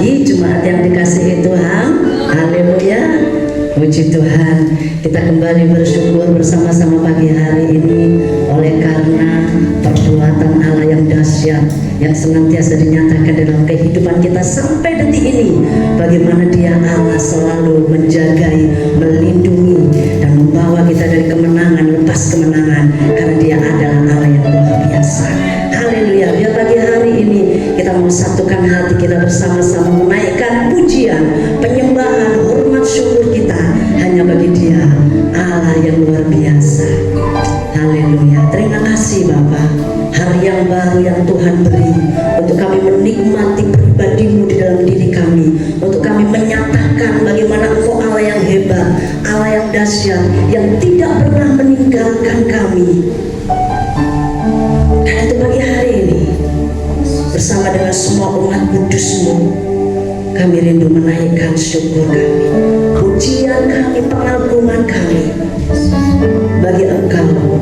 pagi jemaat yang dikasihi Tuhan. Haleluya, puji Tuhan. Kita kembali bersyukur bersama-sama pagi hari ini oleh karena perbuatan Allah yang dahsyat yang senantiasa dinyatakan dalam kehidupan kita sampai detik ini. Bagaimana Dia Allah selalu menjagai, melindungi dan membawa kita dari kemenangan lepas kemenangan, karena Dia adalah Allah yang luar biasa. Haleluya. Biar pagi hari ini kita mau satukan hati kita bersama-sama menaikkan pujian, penyembahan, hormat, syukur kita hanya bagi Dia, Allah yang luar biasa. Haleluya. Terima kasih Bapa, hari yang baru yang Tuhan beri untuk kami menikmati pribadi-Mu di dalam diri kami, untuk kami menyatakan bagaimana Engkau Allah yang hebat, Allah yang dahsyat, yang tidak pernah meninggalkan kami. Karena itu pagi hari ini bersama dengan semua umat kudus-Mu, kami rindu menaikkan syukur kami, pujian kami, pengagungan kami bagi Engkau,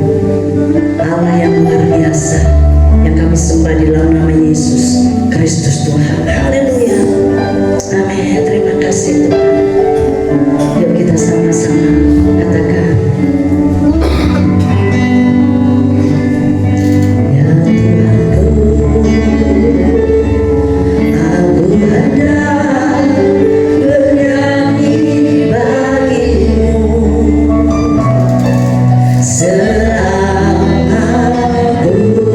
Allah yang luar biasa, yang kami sembah di dalam nama Yesus Kristus Tuhan. Haleluya. Amin. Terima kasih Tuhan. Yuk kita sama-sama katakan, ya Tuhanku, aku hendak bernyanyi bagimu selama aku hidup.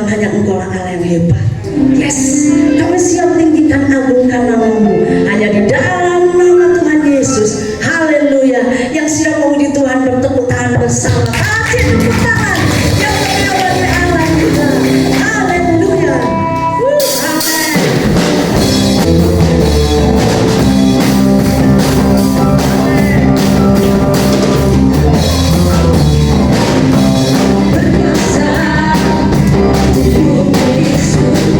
Tuhan, hanya Engkaulah Allah yang hebat. Yes, kami siap tinggikan agungkan namamu. Hanya di dalam nama Tuhan Yesus, haleluya. Yang siap memuji Tuhan bertepuk tangan bersama. Kasih tepuk tangan yang bernama bagi Allah kita. Haleluya. Amin. Berkuasa di bumi surga.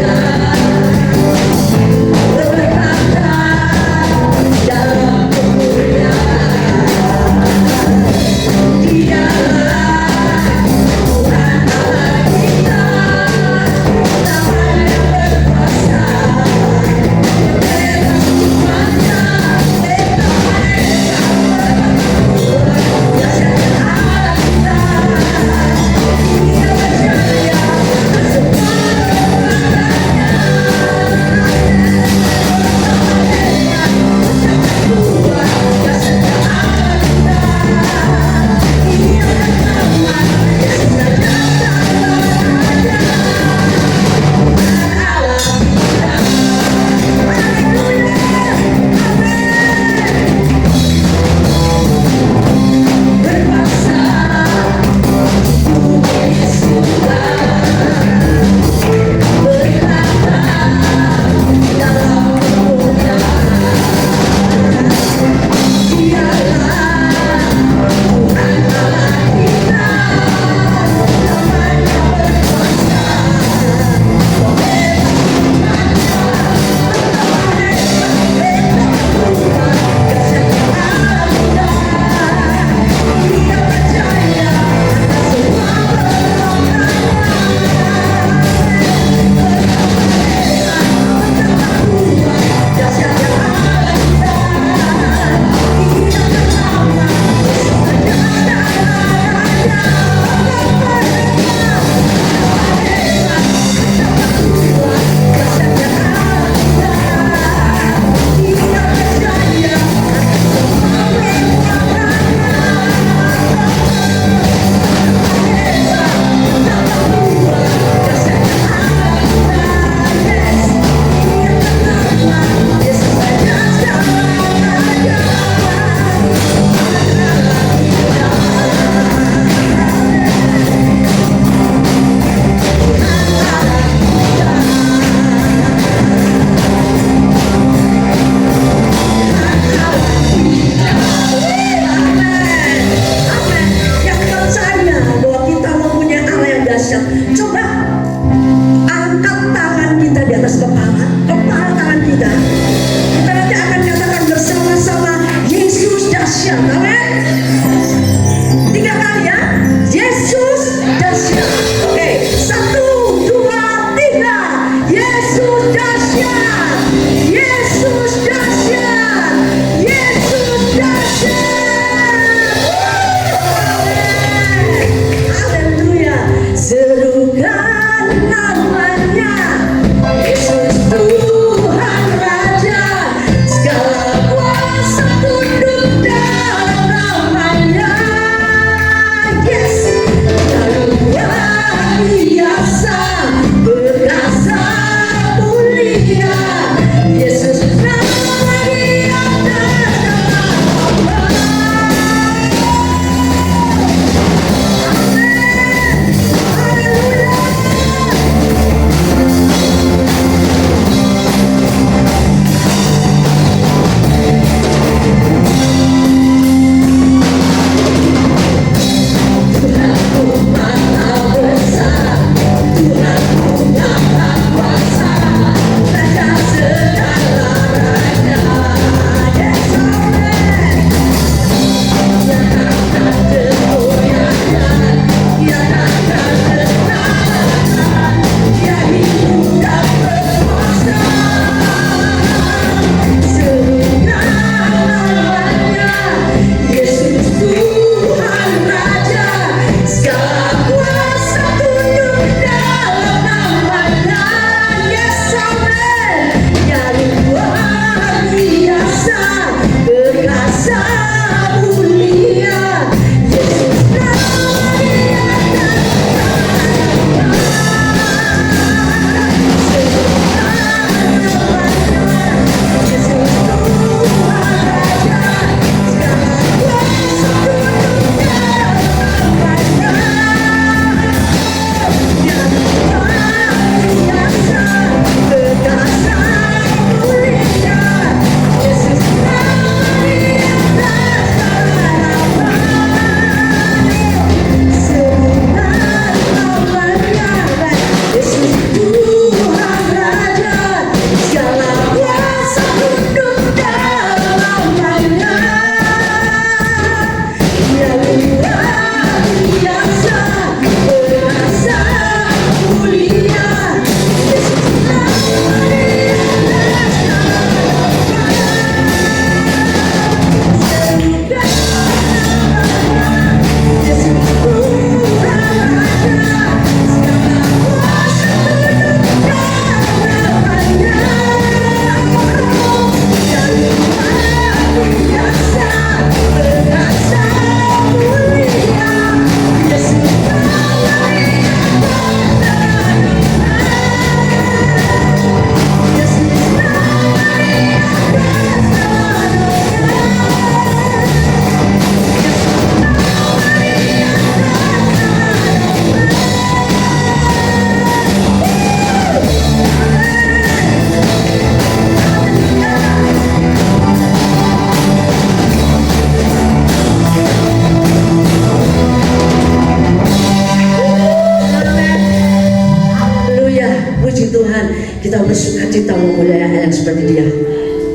Tuhan, kita bersuka cita memuliakan yang seperti dia.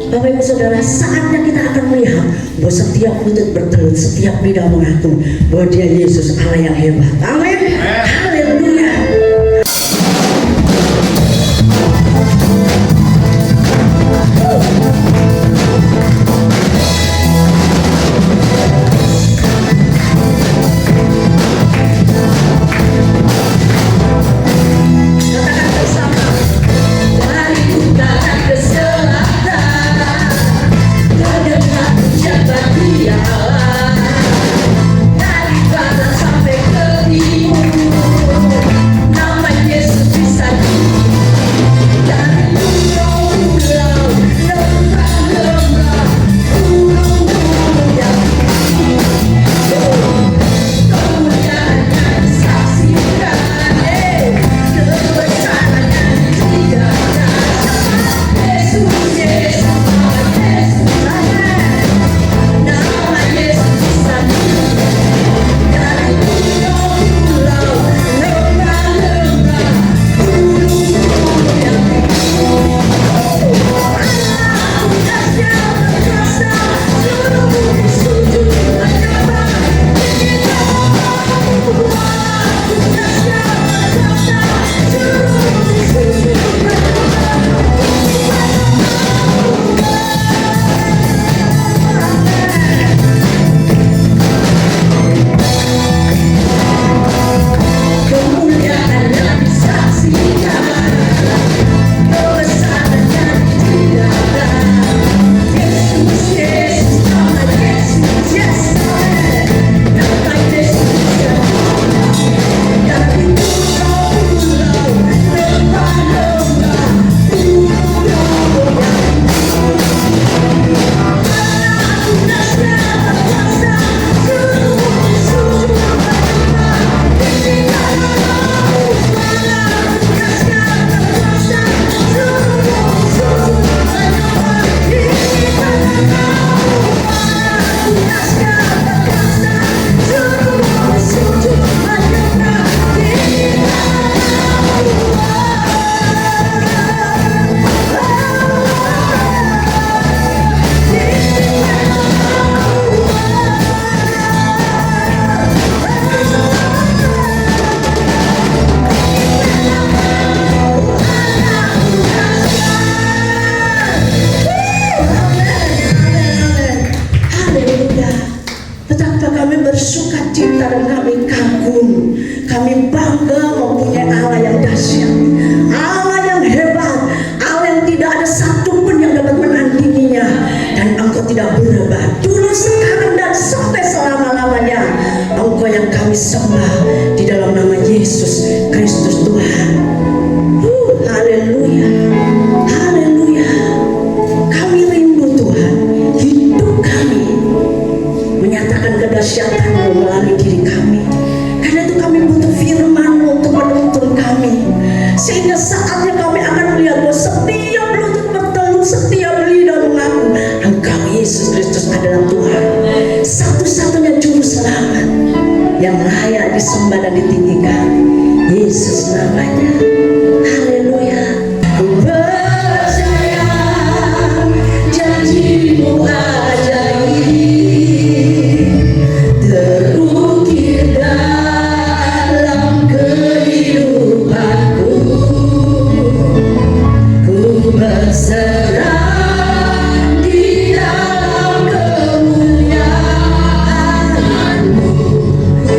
Bapak Ibu Saudara, saatnya kita akan melihat bahwa setiap lutut bertelut, setiap lidah mengaku bahwa dia Yesus Allah yang hebat. Amin. Haleluya. Kami bangga mempunyai Allah yang dahsyat, Allah yang hebat, Allah yang tidak ada satupun yang dapat menandinginya. Dan Engkau tidak berubah dulu, sekarang, dan sampai selama-lamanya. Engkau yang kami sembah di dalam nama Yesus Kristus Tuhan. Haleluya, haleluya. Kami rindu Tuhan, hidup kami menyatakan kedahsyatan-Mu melalui diri kami. Karena itu kami butuh firman-Mu untuk menuntun kami, sehingga saatnya kami akan melihat bahwa setiap lutut bertelut, setiap lidah mengaku Engkau Yesus Kristus adalah Tuhan, satu-satunya juru selamat yang layak disembah dan ditinggikan. Yesus namanya. Haleluya. Ku percaya janji-Mu ajaib, terukir dalam kehidupanku. Ku berserah di dalam kemuliaan-Mu. Ku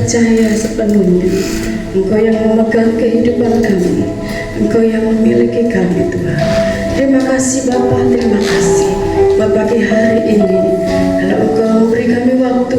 percaya sepenuhnya Engkau yang memegang kehidupan kami, Engkau yang memiliki kami Tuhan. Terima kasih Bapa, terima kasih Bapa pagi hari ini. Kalau Engkau memberi kami waktu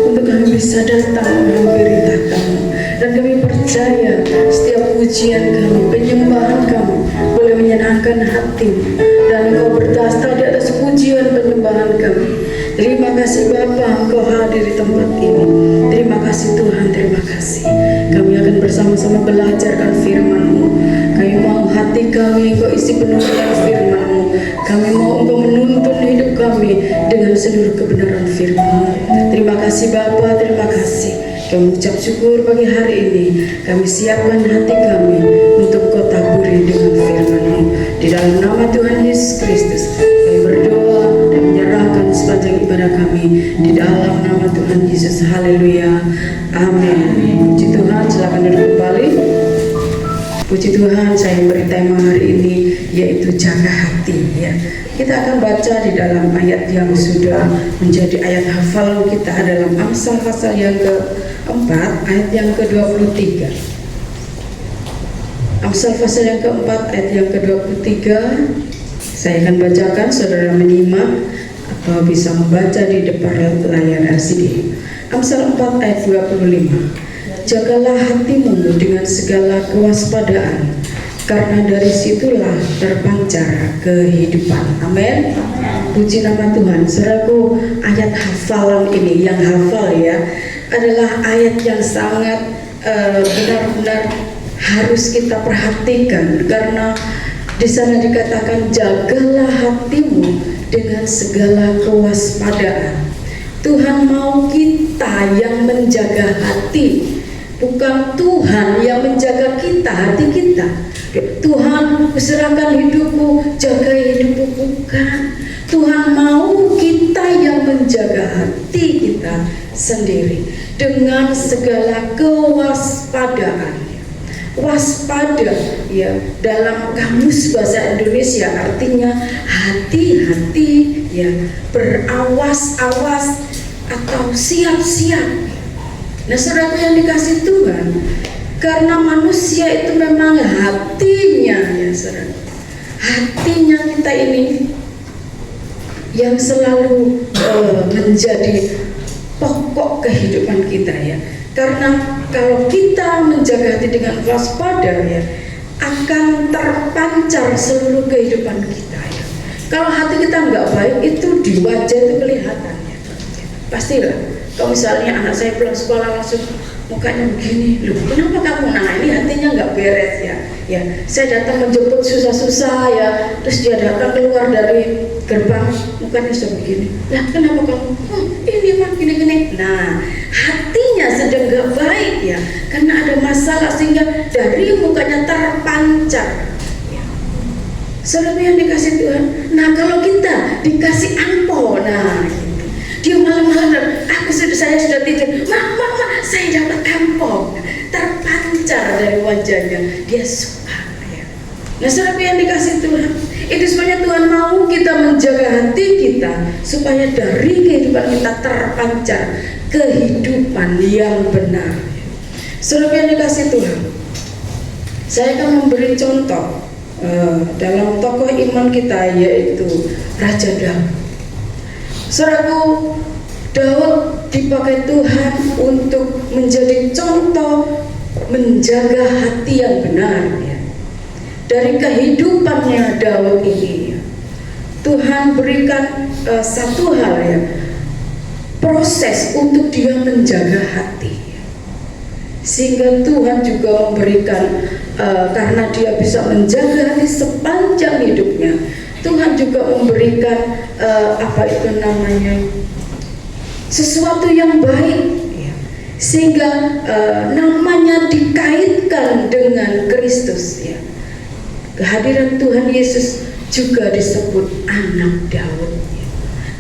untuk kami bisa datang menghampiri tahta-Mu, dan kami percaya setiap pujian kami, penyembahan kami boleh menyenangkan hati-Mu, dan Engkau bertahta di atas pujian penyembahan kami. Terima kasih Bapa, Engkau hadir di tempat ini. Terima kasih Tuhan, terima kasih. Kami akan bersama-sama belajarkan firman-Mu. Kami mau hati kami Engkau isi penuh dengan firman-Mu. Kami mau Engkau menuntun hidup kami dengan seluruh kebenaran firman-Mu. Terima kasih Bapa, terima kasih. Kami ucap syukur pagi hari ini. Kami siapkan hati kami untuk Kau taburi dengan firman-Mu. Di dalam nama Tuhan Yesus Kristus kami berdoa dan menyerahkan sepanjang ibadah kami di dalam nama Tuhan Yesus. Haleluya, amin. Puji Tuhan, silakan duduk kembali. Puji Tuhan, saya beri tema hari ini yaitu jaga hati ya. Kita akan baca di dalam ayat yang sudah menjadi ayat hafal kita dalam Amsal pasal yang keempat ayat yang ke-23. Amsal pasal yang keempat ayat yang ke-23. Saya akan bacakan, saudara menyimak atau bisa membaca di depan layar LCD. Amsal 4 ayat 25. Jagalah hatimu dengan segala kewaspadaan, karena dari situlah terpancar kehidupan. Amin. Puji nama Tuhan. Saudaraku, ayat hafalan ini yang hafal ya adalah ayat yang sangat benar-benar harus kita perhatikan, karena di sana dikatakan jagalah hatimu dengan segala kewaspadaan. Tuhan mau kita yang menjaga hati, bukan Tuhan yang menjaga kita, hati kita. Tuhan, serahkan hidupku, jaga hidupku, bukan. Tuhan mau kita yang menjaga hati kita sendiri dengan segala kewaspadaan. Waspada ya, dalam kamus bahasa Indonesia artinya hati-hati ya, berawas-awas atau siap-siap. Nah, saudara yang dikasih Tuhan, karena manusia itu memang hatinya ya saudara, hatinya kita ini yang selalu menjadi pokok kehidupan kita ya. Karena kalau kita menjaga hati dengan waspada ya, akan terpancar seluruh kehidupan kita ya. Kalau hati kita nggak baik, itu di wajah itu kelihatan ya. Pastilah. Kalau misalnya anak saya pulang sekolah langsung mukanya begini, loh kenapa kamu? Nah ini hatinya nggak beres ya. Ya, saya datang menjemput susah-susah ya, terus dia datang keluar dari gerbang mukanya sudah begini. Lah kenapa kamu? Ini mah gini-gini. Nah hatinya sedang nggak baik ya, karena ada masalah sehingga dari mukanya terpancar. Ya. Saudara yang dikasih Tuhan. Nah kalau kita dikasih ampau, nah dia malam-malam, saya sudah tidur, mama, saya dapat ampau, terpancar dari wajahnya, dia suka ya. Nah saudara yang dikasih Tuhan, itu sebenarnya Tuhan mau kita menjaga hati kita supaya dari kehidupan kita terpancar kehidupan yang benar. Saudara yang dikasih Tuhan, saya akan memberi contoh dalam tokoh iman kita yaitu Raja Daud. Saudaraku, Daud dipakai Tuhan untuk menjadi contoh menjaga hati yang benar ya. Dari kehidupannya Daud ini ya, Tuhan berikan satu hal ya, proses untuk dia menjaga hati ya. Sehingga Tuhan juga memberikan karena dia bisa menjaga hati sepanjang hidupnya, Tuhan juga memberikan sesuatu yang baik ya. Sehingga namanya dikaitkan dengan Kristus ya. Kehadiran Tuhan Yesus juga disebut anak Daud ya.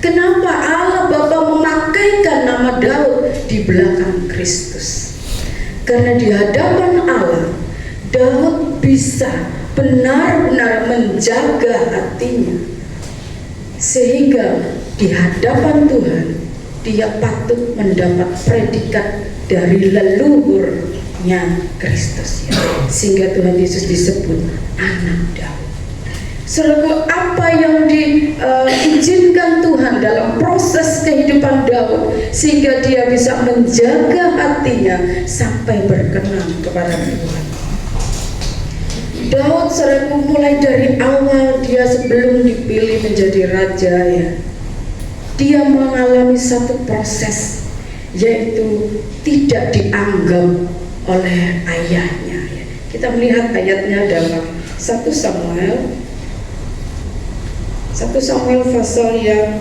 Kenapa Allah Bapa memakaikan nama Daud di belakang Kristus? Karena di hadapan Allah Daud bisa benar-benar menjaga hatinya, sehingga di hadapan Tuhan dia patut mendapat predikat dari leluhurnya Kristus ya. Sehingga Tuhan Yesus disebut anak Daud. Saudaraku, apa yang diizinkan Tuhan dalam proses kehidupan Daud sehingga dia bisa menjaga hatinya sampai berkenan kepada Tuhan. Daud, saudaraku, mulai dari awal dia sebelum dipilih menjadi raja ya, dia mengalami satu proses, yaitu tidak dianggap oleh ayahnya ya. Kita melihat ayatnya dalam 1 Samuel pasal yang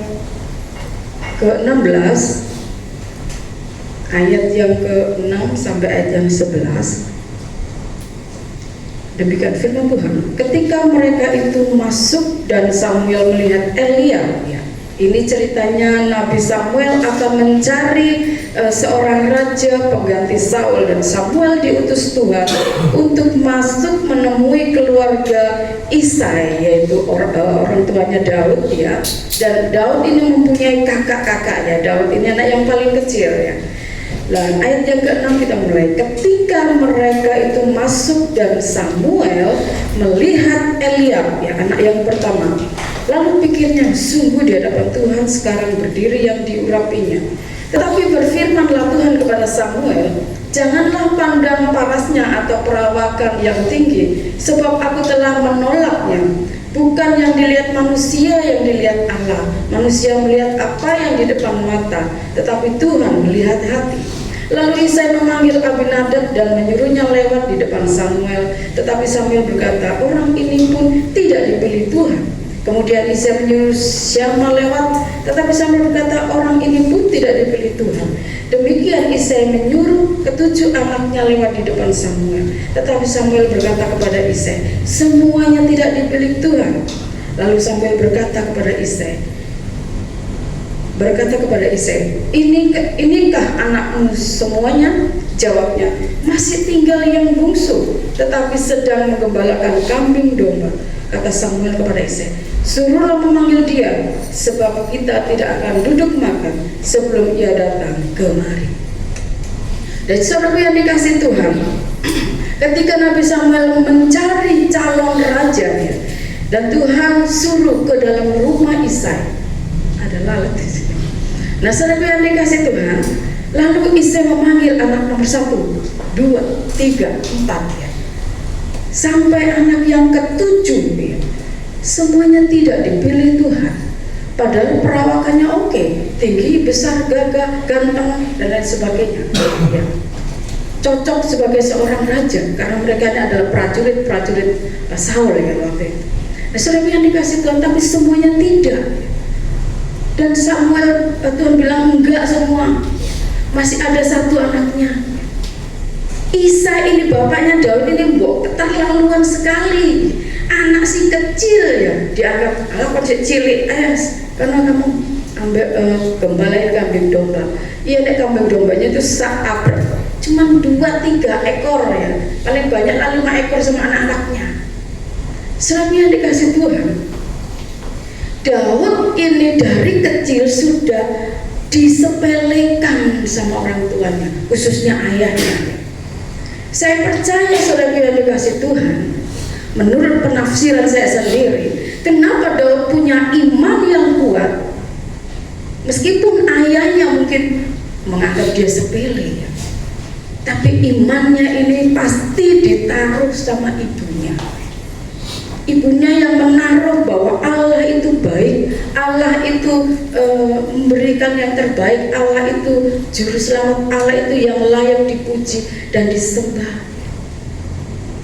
ke-16 ayat yang ke-6 sampai ayat yang 11. Demikian firman Tuhan. Ketika mereka itu masuk dan Samuel melihat Eliab ya. Ini ceritanya Nabi Samuel akan mencari seorang raja pengganti Saul, dan Samuel diutus Tuhan untuk masuk menemui keluarga Isai, yaitu orang tuanya Daud ya. Dan Daud ini mempunyai kakak-kakaknya. Daud ini anak yang paling kecil ya. Nah, ayat yang ke-6 kita mulai. Ketika mereka itu masuk dan Samuel melihat Eliab ya, anak yang pertama, lalu pikirnya, sungguh di hadapan Tuhan sekarang berdiri yang diurapinya. Tetapi berfirmanlah Tuhan kepada Samuel, janganlah pandang parasnya atau perawakan yang tinggi, sebab aku telah menolaknya. Bukan yang dilihat manusia yang dilihat Allah. Manusia melihat apa yang di depan mata, tetapi Tuhan melihat hati. Lalu Isai memanggil Abinadab dan menyuruhnya lewat di depan Samuel. Tetapi Samuel berkata, orang ini pun tidak dipilih Tuhan. Kemudian Isai menyuruh Syama lewat, tetapi Samuel berkata, orang ini pun tidak dipilih Tuhan. Demikian Isai menyuruh ketujuh anaknya lewat di depan Samuel. Tetapi Samuel berkata kepada Isai, semuanya tidak dipilih Tuhan. Lalu Samuel berkata kepada Isai, inikah anakmu semuanya? Jawabnya, masih tinggal yang bungsu, tetapi sedang menggembalakan kambing domba. Kata Samuel kepada Isai, suruhlah memanggil dia, sebab kita tidak akan duduk makan sebelum ia datang kemari. Dan saudara yang dikasih Tuhan, ketika Nabi Samuel mencari calon rajanya, dan Tuhan suruh ke dalam rumah Isai, ada lalat di sini. Nah, saudara yang dikasih Tuhan, lalu Isai memanggil anak nomor 1, 2, 3, 4 ya, sampai anak yang ke-7 ya. Semuanya tidak dipilih Tuhan. Padahal perawakannya oke, tinggi, besar, gagah, ganteng, dan lain sebagainya ya. Cocok sebagai seorang raja, karena mereka adalah prajurit Saul ya waktu itu. Nah, saudara yang dikasih Tuhan, tapi semuanya tidak. Dan Samuel, Tuhan bilang enggak semua, masih ada satu anaknya. Isai ini bapaknya Daud ini keterlaluan sekali. Anak si kecil ya, dianggap kok cilik karena kamu ambil gembalain kambing domba. Iya, nek kambing dombanya itu saat cuma 2-3 ekor ya, paling banyak 5 ekor sama anak-anaknya. Selama dikasih Tuhan, Daud ini dari kecil sudah disepelekan sama orang tuanya, khususnya ayahnya. Saya percaya saudara yang dikasih Tuhan, menurut penafsiran saya sendiri, kenapa Daud punya iman yang kuat, meskipun ayahnya mungkin menganggap dia sepele ya, tapi imannya ini pasti ditaruh sama ibunya. Ibunya yang menaruh bahwa Allah itu baik, Allah itu memberikan yang terbaik, Allah itu juru selamat, Allah itu yang layak dipuji dan disembah.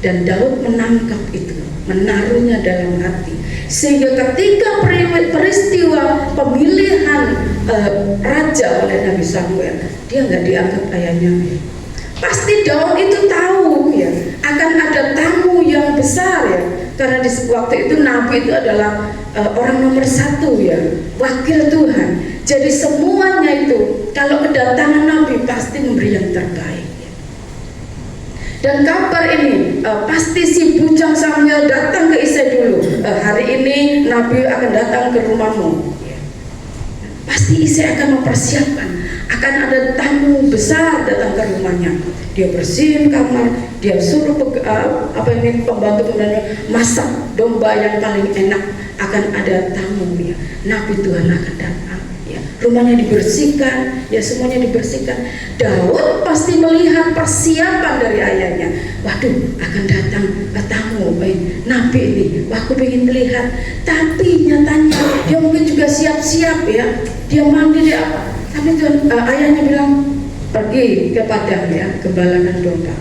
Dan Daud menangkap itu, menaruhnya dalam hati, sehingga ketika peristiwa pemilihan raja oleh Nabi Samuel, dia nggak dianggap ayahnya. Pasti Daud itu tahu ya akan ada tamu yang besar ya, karena di waktu itu Nabi itu adalah orang nomor 1 ya, wakil Tuhan. Jadi semuanya itu kalau kedatangan Nabi pasti memberi yang terbaik ya. Dan kabar ini pasti si bujang Samuel datang ke Isai dulu, hari ini Nabi akan datang ke rumahmu ya. Pasti Isai akan mempersiapkan, akan akan ada tamu besar datang ke rumahnya. Dia bersihin kamar, dia suruh pembantu-pembantu masak domba yang paling enak, akan ada tamu ya. Nabi Tuhan akan datang ya. Rumahnya dibersihkan, ya semuanya dibersihkan. Daud pasti melihat persiapan dari ayahnya. Waduh, akan datang tamu, Nabi ini. Wah, aku pengen melihat. Tapi nyatanya dia mungkin juga siap-siap ya. Dia mandi dia apa? Tapi Tuhan, ayahnya bilang pergi ke padang ya, gembalakan domba.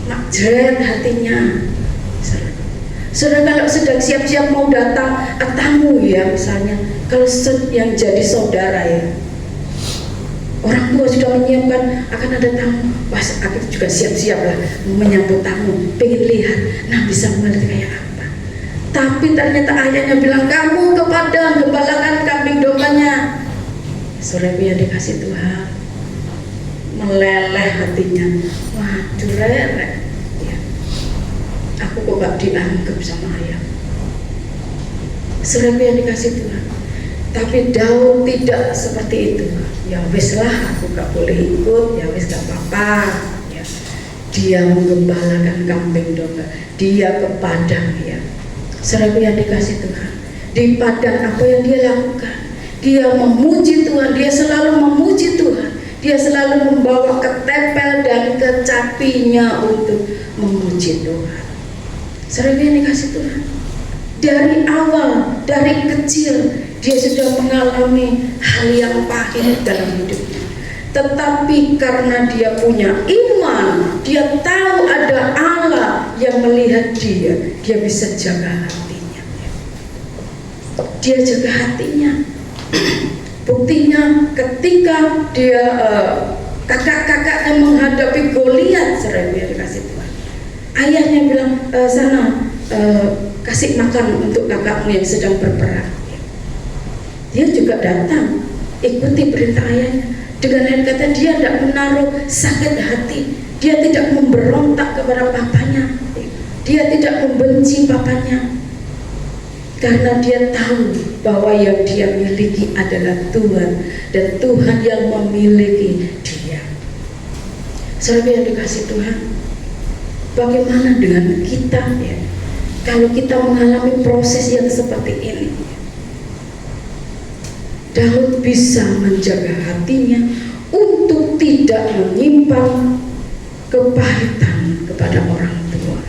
Mak jeret hatinya. Saudara kalau sedang siap-siap mau datang tamu ya, misalnya kalau yang jadi saudara ya, orang tua sudah menyiapkan akan ada tamu, wah aku juga siap-siap lah menyambut tamu, pengen lihat Nabi Samuel kayak apa. Tapi ternyata ayahnya bilang kamu ke padang gembalakan kambing dombanya. Saudara yang dikasih Tuhan, meleleh hatinya, waduh rere. Aku kok gak dianggap sama ayah. Saudara yang dikasih Tuhan. Tapi Daud tidak seperti itu. Ya wis lah, aku gak boleh ikut. Ya wis gak apa-apa ya. Dia menggembalakan kambing domba. Dia ke padang ya. Saudara yang dikasih Tuhan, di padang apa yang dia lakukan? Dia memuji Tuhan. Dia selalu memuji Tuhan. Dia selalu membawa ketepel dan kecapinya untuk memuji Tuhan. Saudara yang dikasih Tuhan, dari awal, dari kecil dia sudah mengalami hal yang pahit dalam hidupnya. Tetapi karena dia punya iman, dia tahu ada Allah yang melihat dia bisa jaga hatinya. Dia jaga hatinya. Buktinya ketika dia kakak-kakaknya menghadapi Goliat, saudara yang dikasih Tuhan. Ayahnya bilang, sana kasih makan untuk kakakmu yang sedang berperang. Dia juga datang, ikuti perintah ayahnya. Dengan lain kata, dia tidak menaruh sakit hati. Dia tidak memberontak kepada papanya. Dia tidak membenci papanya. Karena dia tahu bahwa yang dia miliki adalah Tuhan. Dan Tuhan yang memiliki dia. Saudara yang dikasih Tuhan, bagaimana dengan kita ya? Kalau kita mengalami proses yang seperti ini, Daud bisa menjaga hatinya untuk tidak menyimpan kepahitan kepada orang tua.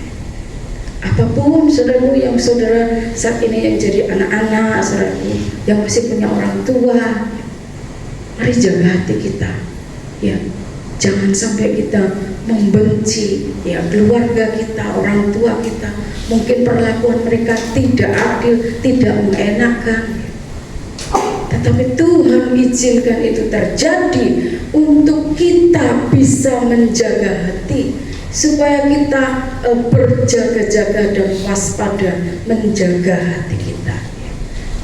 Apapun saudara yang saudara saat ini yang jadi anak-anak, saudara yang masih punya orang tua, mari jaga hati kita ya. Jangan sampai kita membenci ya keluarga kita, orang tua kita. Mungkin perlakuan mereka tidak adil, tidak mengenakan. Tetapi Tuhan izinkan itu terjadi untuk kita bisa menjaga hati, supaya kita berjaga-jaga dan waspada menjaga hati kita.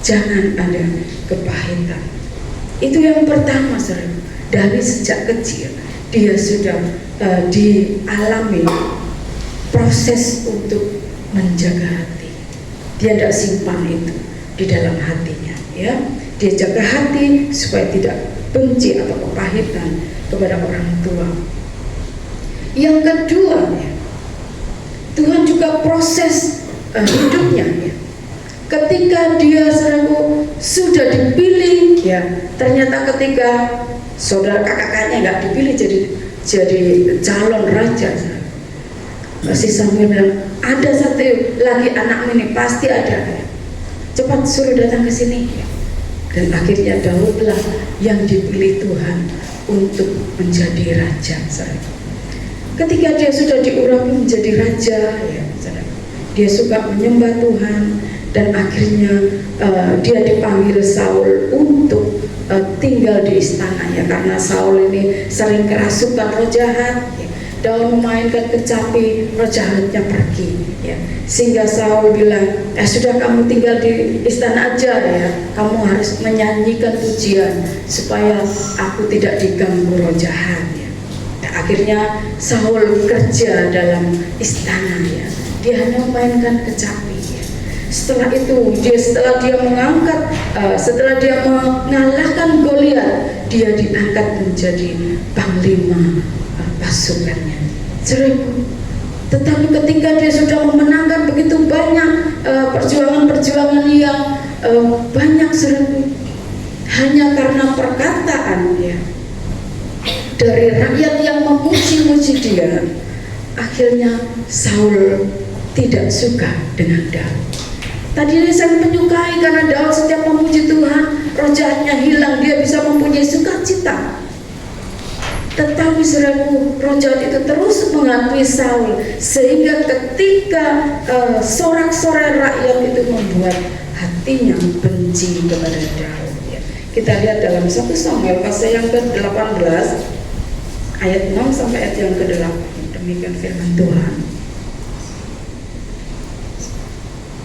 Jangan ada kepahitan. Itu yang pertama, saudara. Dari sejak kecil dia sudah dialami proses untuk menjaga hati. Dia tidak simpan itu di dalam hatinya ya. Dia jaga hati supaya tidak benci atau kepahitan kepada orang tua. Yang kedua ya, Tuhan juga proses hidupnya ya. Ketika dia sudah dipilih ya, ternyata ketika saudara kakaknya nggak dipilih jadi calon raja, si Samuel bilang, ada satu lagi anak ini pasti ada, cepat suruh datang ke sini. Dan akhirnya Daudlah yang dipilih Tuhan untuk menjadi raja. Ketika dia sudah diurapi menjadi raja ya, dia suka menyembah Tuhan. Dan akhirnya dia dipanggil Saul untuk tinggal di istananya, karena Saul ini sering kerasukan roh jahat ya. Daud memainkan kecapi, roh jahatnya pergi ya. Sehingga Saul bilang, sudah kamu tinggal di istana aja ya, kamu harus menyanyikan pujian supaya aku tidak diganggu roh jahat ya. Nah, akhirnya Saul kerja dalam istana ya. Dia hanya memainkan kecapi ya. Setelah itu setelah dia mengalahkan Goliat, dia diangkat menjadi panglima pasukannya. Saudaraku, tetapi ketika dia sudah memenangkan begitu banyak perjuangan-perjuangan yang banyak, saudaraku, hanya karena perkataan dia dari rakyat yang memuji-muji dia, akhirnya Saul tidak suka dengan Daud. Tadinya saya menyukai karena Daud setiap memuji Tuhan, roh jahatnya hilang, dia bisa mempunyai sukacita. Tetapi saudaraku, roh jahat itu terus menghantui Saul, sehingga ketika sorak-sorai rakyat itu membuat hatinya benci kepada Daud. Kita lihat dalam 1 Samuel pasal yang ke-18 ayat 6 sampai ayat yang ke-8. Demikian firman Tuhan.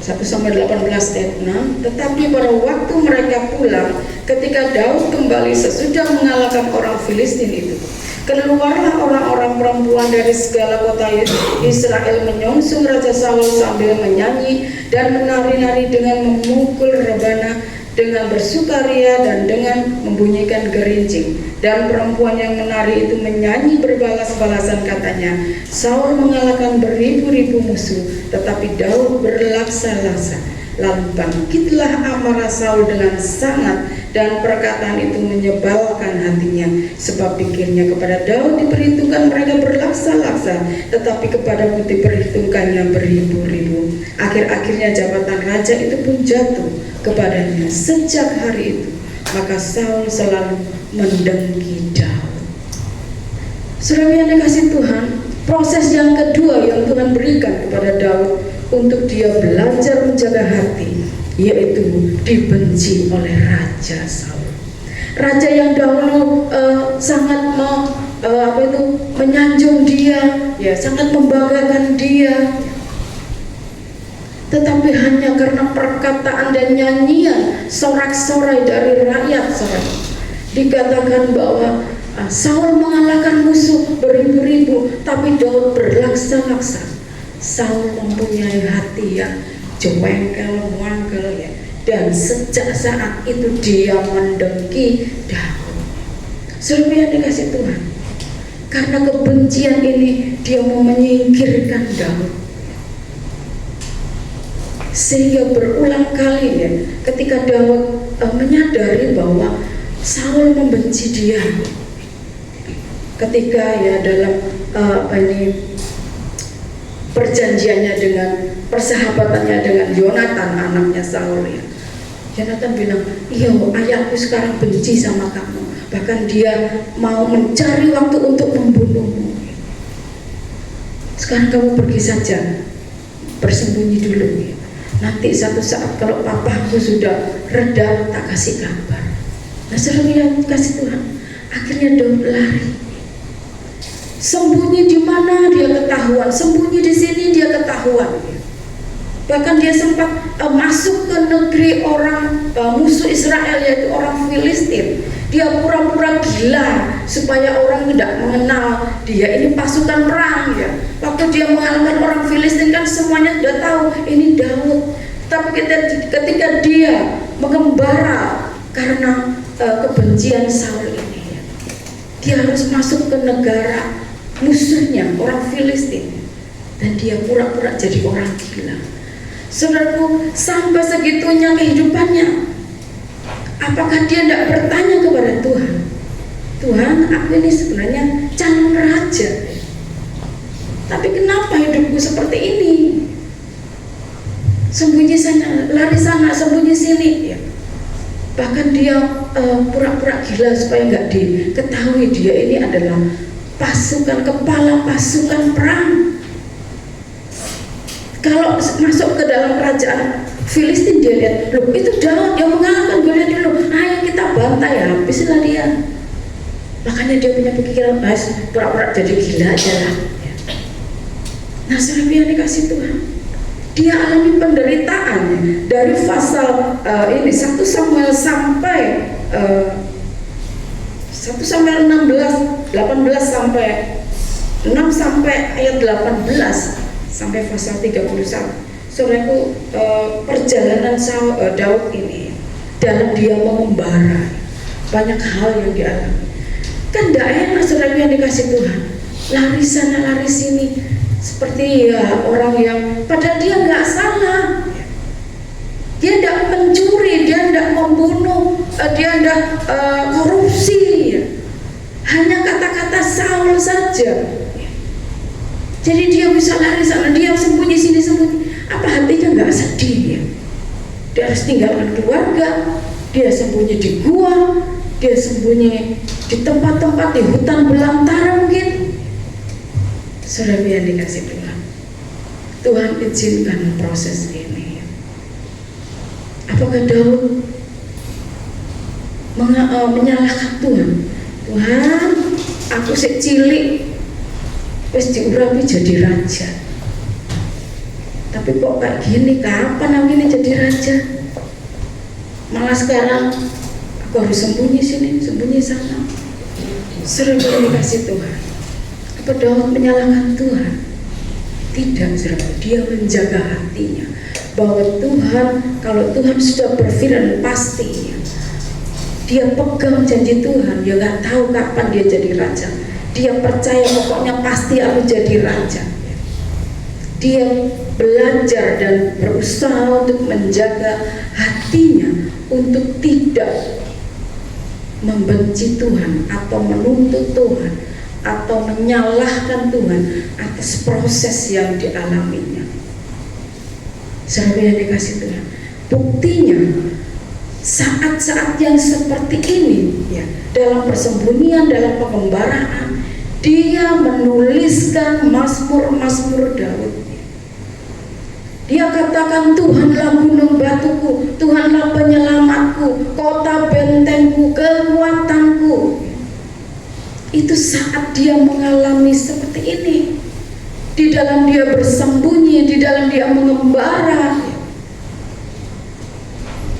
1 Samuel 18 ayat 6. Tetapi pada waktu mereka pulang, ketika Daud kembali sesudah mengalahkan orang Filistin itu, keluarlah orang-orang perempuan dari segala kota Israel menyongsong Raja Saul sambil menyanyi dan menari-nari dengan memukul rebana, dengan bersukaria dan dengan membunyikan gerincing. Dan perempuan yang menari itu menyanyi berbalas-balasan, katanya, Saul mengalahkan beribu-ribu musuh, tetapi Daud berlaksa-laksa. Lalu bangkitlah amarah Saul dengan sangat, dan perkataan itu menyebalkan hatinya, sebab pikirnya kepada Daud diperhitungkan mereka berlaksa-laksa, tetapi kepadaku diperhitungkannya beribu-ribu. Akhir-akhirnya jabatan raja itu pun jatuh kepadanya. Sejak hari itu maka Saul selalu mendengki Daud. Saudara yang dikasih Tuhan, proses yang kedua yang Tuhan berikan kepada Daud untuk dia belajar menjaga hati, yaitu dibenci oleh Raja Saul. Raja yang dahulu sangat menyanjung dia, ya, sangat membanggakan dia. Tetapi hanya karena perkataan dan nyanyian sorak-sorai dari rakyat, saudara, dikatakan bahwa Saul mengalahkan musuh beribu-ribu, tapi Daud berlaksa-laksa. Saul mempunyai hati yang jengkel-wangkel, ya, dan sejak saat itu dia mendengki Daud. Saudara yang dikasih Tuhan, karena kebencian ini dia mau menyingkirkan Daud. Sehingga berulang kali, ya, ketika Daud menyadari bahwa Saul membenci dia, ketika, ya, dalam perjanjiannya dengan persahabatannya dengan Yonatan, anaknya Saul, ya, Yonatan bilang, iya, ayahku sekarang benci sama kamu, bahkan dia mau mencari waktu untuk membunuhmu. Sekarang kamu pergi saja, bersembunyi dulu, ya. Nanti satu saat kalau papaku sudah reda, tak kasih kabar. Nah, saudara yang kasih Tuhan, akhirnya Daud lari. Sembunyi di mana dia ketahuan, sembunyi di sini dia ketahuan. Bahkan dia sempat masuk ke negeri orang musuh Israel, yaitu orang Filistin. Dia pura-pura gila supaya orang tidak mengenal dia ini pasukan perang, ya. Waktu dia mengalahkan orang Filistin kan semuanya sudah tahu ini Daud. Tapi ketika dia mengembara karena kebencian Saul ini, ya, dia harus masuk ke negara musuhnya, orang Filistin, dan dia pura-pura jadi orang gila. Saudaraku, sampai segitunya kehidupannya. Apakah dia tidak bertanya kepada Tuhan, Tuhan, aku ini sebenarnya calon raja, tapi kenapa hidupku seperti ini? Sembunyi sana, lari sana, sembunyi sini, ya. Bahkan dia pura-pura gila supaya nggak diketahui dia ini adalah kepala pasukan perang. Kalau masuk ke dalam kerajaan Filistin, dia lihat, loh, itu Daud yang mengalahkan Goliat dulu, ayo kita bantai, habislah dia. Makanya dia punya pikiran, pura-pura jadi gila aja lah, ya. Nah, saudara yang dikasih Tuhan, dia alami penderitaan dari pasal 1 Samuel sampai 1 Samuel 18 sampai 6 sampai ayat 18 sampai pasal 31. saudaraku, perjalanan Daud ini dalam dia mengembara, banyak hal yang dialami. Kan tidak enak saudara yang dikasih Tuhan, lari sana lari sini, seperti ya orang yang padahal dia nggak salah, dia tidak mencuri, dia tidak membunuh, dia tidak korupsi, hanya kata-kata Saul saja. Jadi dia bisa lari sana, dia sembunyi sini sembunyi. Apa hatinya nggak sedih ya? Dia harus tinggalkan keluarga, dia sembunyi di gua, dia sembunyi di tempat-tempat di hutan belantara mungkin. Saudara yang dikasih Tuhan, Tuhan izinkan proses ini. Apakah Daud menyalahkan Tuhan? Tuhan, aku sik cilik wis diurapi jadi raja, tapi kok kayak gini, kapan aku ini jadi raja? Malah sekarang aku harus sembunyi sini, sembunyi sana. Sering dikasih Tuhan. Apa Daud menyalahkan Tuhan? Tidak, saudara. Dia menjaga hatinya bahwa Tuhan, kalau Tuhan sudah berfirman pasti, dia pegang janji Tuhan. Dia nggak tahu kapan dia jadi raja. Dia percaya pokoknya pasti aku jadi raja. Dia belajar dan berusaha untuk menjaga hatinya untuk tidak membenci Tuhan atau menuntut Tuhan atau menyalahkan Tuhan atas proses yang dialaminya. Saudara yang dikasih Tuhan, buktinya saat-saat yang seperti ini ya, dalam persembunyian, dalam pengembaraan, dia menuliskan Mazmur-Mazmur Daud. Dia katakan, Tuhanlah gunung batuku, Tuhanlah penyelamatku, kota bentengku, kekuatanku. Itu saat dia mengalami seperti ini, di dalam dia bersembunyi, di dalam dia mengembara,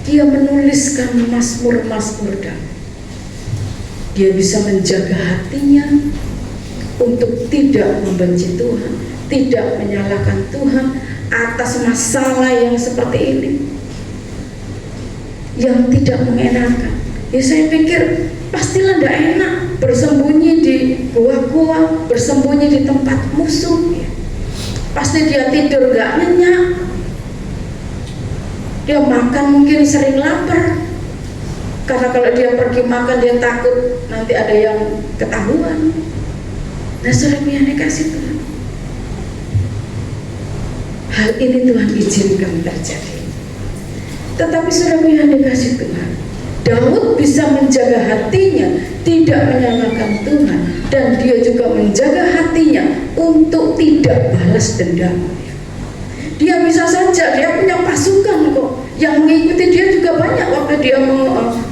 dia menuliskan Mazmur-Mazmur Daud. Dia bisa menjaga hatinya untuk tidak membenci Tuhan, tidak menyalahkan Tuhan atas masalah yang seperti ini, yang tidak mengenakan. Ya saya pikir pastilah tidak enak bersembunyi di gua-gua, bersembunyi di tempat musuh. Pasti dia tidur gak nyenyak, dia makan mungkin sering lapar, karena kalau dia pergi makan dia takut nanti ada yang ketahuan. Nah saudara yang dikasih Tuhan, hal ini Tuhan izinkan terjadi. Tetapi saudara yang dikasih Tuhan, Daud bisa menjaga hatinya tidak menyalahkan Tuhan, dan dia juga menjaga hatinya untuk tidak balas dendam. Dia bisa saja, dia punya pasukan kok yang mengikuti dia juga banyak. Waktu dia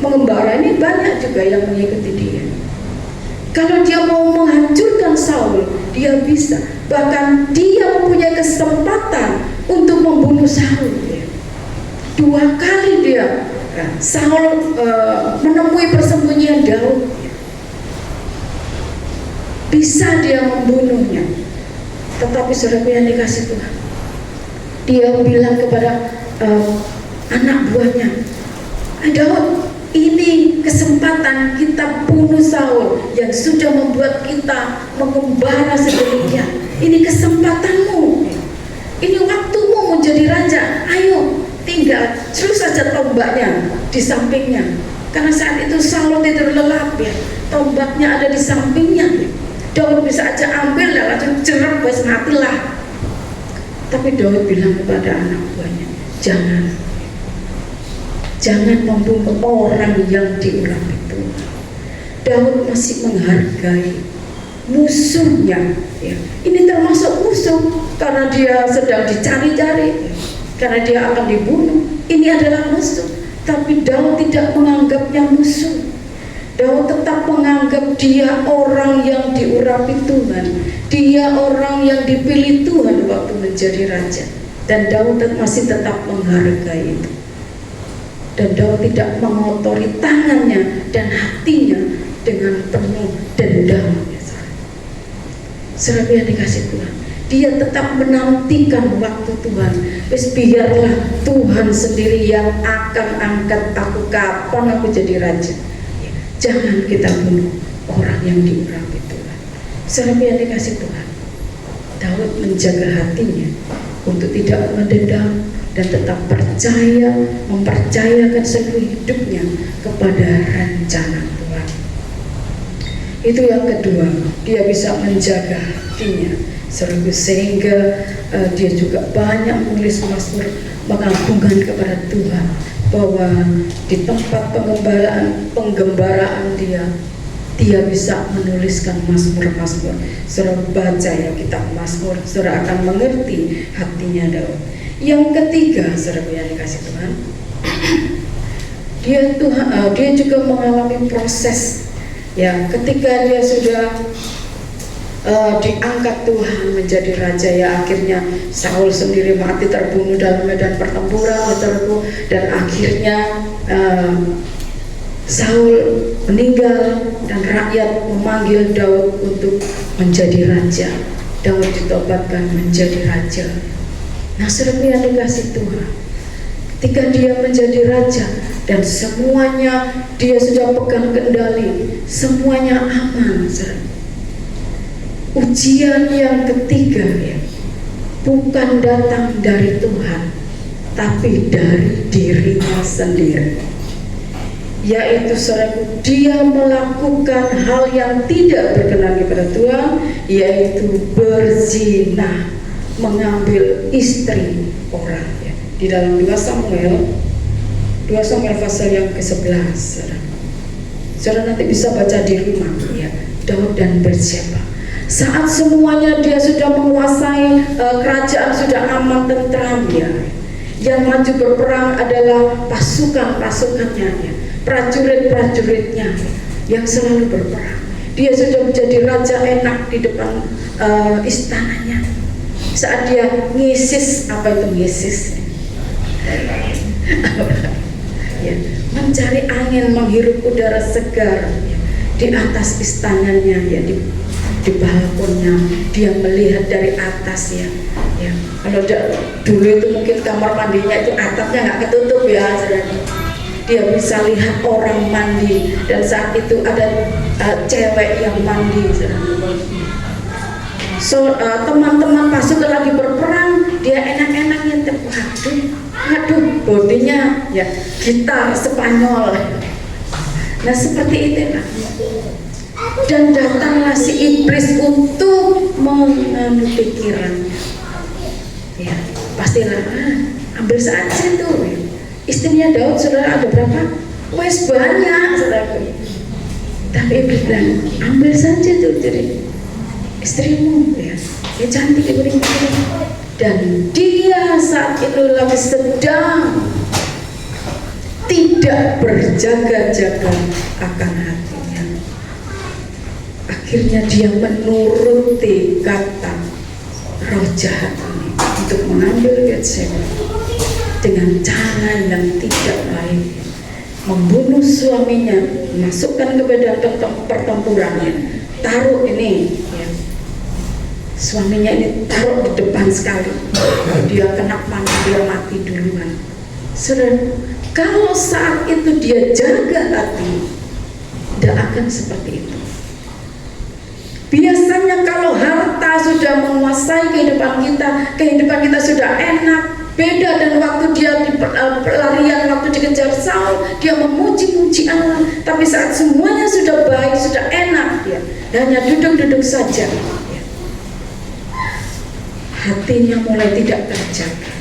mengembara ini banyak juga yang mengikuti dia. Kalau dia mau menghancurkan Saul, dia bisa. Bahkan dia mempunyai kesempatan untuk membunuh Saul. 2 kali dia, Saul menemui persembunyian Daud, bisa dia membunuhnya. Tetapi saudara yang dikasih Tuhan, dia bilang kepada anak buahnya, Daud, ini kesempatan kita bunuh Saul yang sudah membuat kita mengembara sedemikian. Ini kesempatanmu, ini waktumu menjadi raja. Ayo, tinggal terus saja tombaknya di sampingnya, karena saat itu Saul tidur lelap ya, tombaknya ada di sampingnya. Daud bisa aja ambil dan langsung jerep, wes matilah. Tapi Daud bilang kepada anak buahnya, jangan membunuh orang yang diurapi Tuhan. Daud masih menghargai musuhnya ya. Ini termasuk musuh karena dia sedang dicari-cari, karena dia akan dibunuh. Ini adalah musuh, tapi Daud tidak menganggapnya musuh. Daud tetap menganggap dia orang yang diurapi Tuhan, dia orang yang dipilih Tuhan waktu menjadi raja, dan Daud masih tetap menghargai itu. Dan Daud tidak mengotori tangannya dan hatinya dengan penuh dendam. Saudara yang dikasih Tuhan, dia tetap menantikan waktu Tuhan. Wis biarlah Tuhan sendiri yang akan angkat aku kapan aku jadi raja. Jangan kita bunuh orang yang diurapi Tuhan. Saudara yang dikasih Tuhan, Daud menjaga hatinya untuk tidak mendendam dan tetap percaya, mempercayakan seluruh hidupnya kepada rencana Tuhan. Itu yang kedua, dia bisa menjaga hatinya sehingga dia juga banyak menulis mazmur mengagungkan kepada Tuhan, bahwa di tempat penggembaraan dia bisa menuliskan mazmur-mazmur. Saudara baca ya kitab Mazmur, saudara akan mengerti hatinya Daud. Yang ketiga, saudara yang dikasih Tuhan, dia juga mengalami proses ya, ketika dia sudah diangkat Tuhan menjadi raja ya, akhirnya Saul sendiri mati terbunuh dalam medan pertempuran, dan akhirnya Saul meninggal dan rakyat memanggil Daud untuk menjadi raja. Daud ditobatkan menjadi raja. Nah, saudara yang dikasih Tuhan, ketika dia menjadi raja dan semuanya dia sudah pegang kendali, semuanya aman, saudara. Ujian yang ketiga ya, bukan datang dari Tuhan, tapi dari dirinya sendiri. Yaitu saudaraku, dia melakukan hal yang tidak berkenan kepada Tuhan, yaitu berzina, mengambil istri orang ya. Di dalam 2 Samuel pasal yang ke-11, saudara nanti bisa baca di rumah ya, Daud dan Batseba. Saat semuanya dia sudah menguasai kerajaan, sudah aman tentram ya, yang maju berperang adalah pasukan-pasukannya ya, prajurit-prajuritnya yang selalu berperang. Dia sudah menjadi raja enak di depan istananya. Saat dia ngisis, apa itu ngisis? Ya, mencari angin, menghirup udara segar ya, di atas istananya ya, di balkonnya dia melihat dari atas ya. Kalau dulu itu mungkin kamar mandinya itu atapnya nggak ketutup ya, saudara. Dia bisa lihat orang mandi, dan saat itu ada cewek yang mandi, saudara. Teman-teman pasukan lagi berperang, dia enak-enak nyentep, waduh, bodinya ya gitar Spanyol. Nah seperti itu lah. Dan datanglah si iblis untuk menganu pikirannya. Ya, pastilah ambil saja tuh. Istrinya Daud, saudara, ada berapa? Wes banyak, saudara. Tapi iblis bilang, ambil saja tuh jadi istrimu ya. Dia cantik, dia. Dan dia saat itu lagi sedang tidak berjaga-jaga akan hatinya. Akhirnya dia menuruti kata roh jahat ini untuk mengambil Batseba dengan cara yang tidak baik, membunuh suaminya, masukkan ke medan pertempurannya, taruh ini ya, suaminya ini taruh di depan sekali, dia kena panah, dia mati duluan. Saudara, kalau saat itu dia jaga hati, tidak akan seperti itu. Biasanya kalau harta sudah menguasai kehidupan kita sudah enak, beda dan waktu dia di pelarian, waktu dikejar Saul, dia memuji-muji Allah. Tapi saat semuanya sudah baik, sudah enak, dia hanya duduk-duduk saja. Ya. Hatinya mulai tidak terjaga,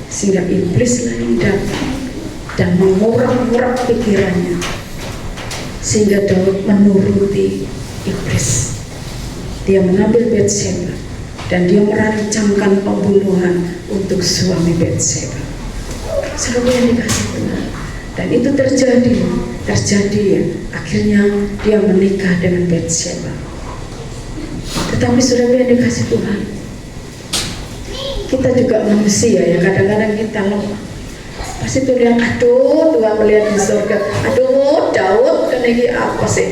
sehingga iblis lain datang dan mengurak-urak pikirannya, sehingga Daud menuruti iblis. Dia mengambil Batseba dan dia merancangkan pembunuhan untuk suami Batseba. Saudara yang dikasih Tuhan, dan itu terjadi ya. Akhirnya dia menikah dengan Batseba. Tetapi saudara yang dikasih Tuhan, kita juga manusia ya, kadang-kadang kita lemah. Pasti tuh lihat, aduh, Tuhan melihat di surga, aduh Daud kenapa apa sih?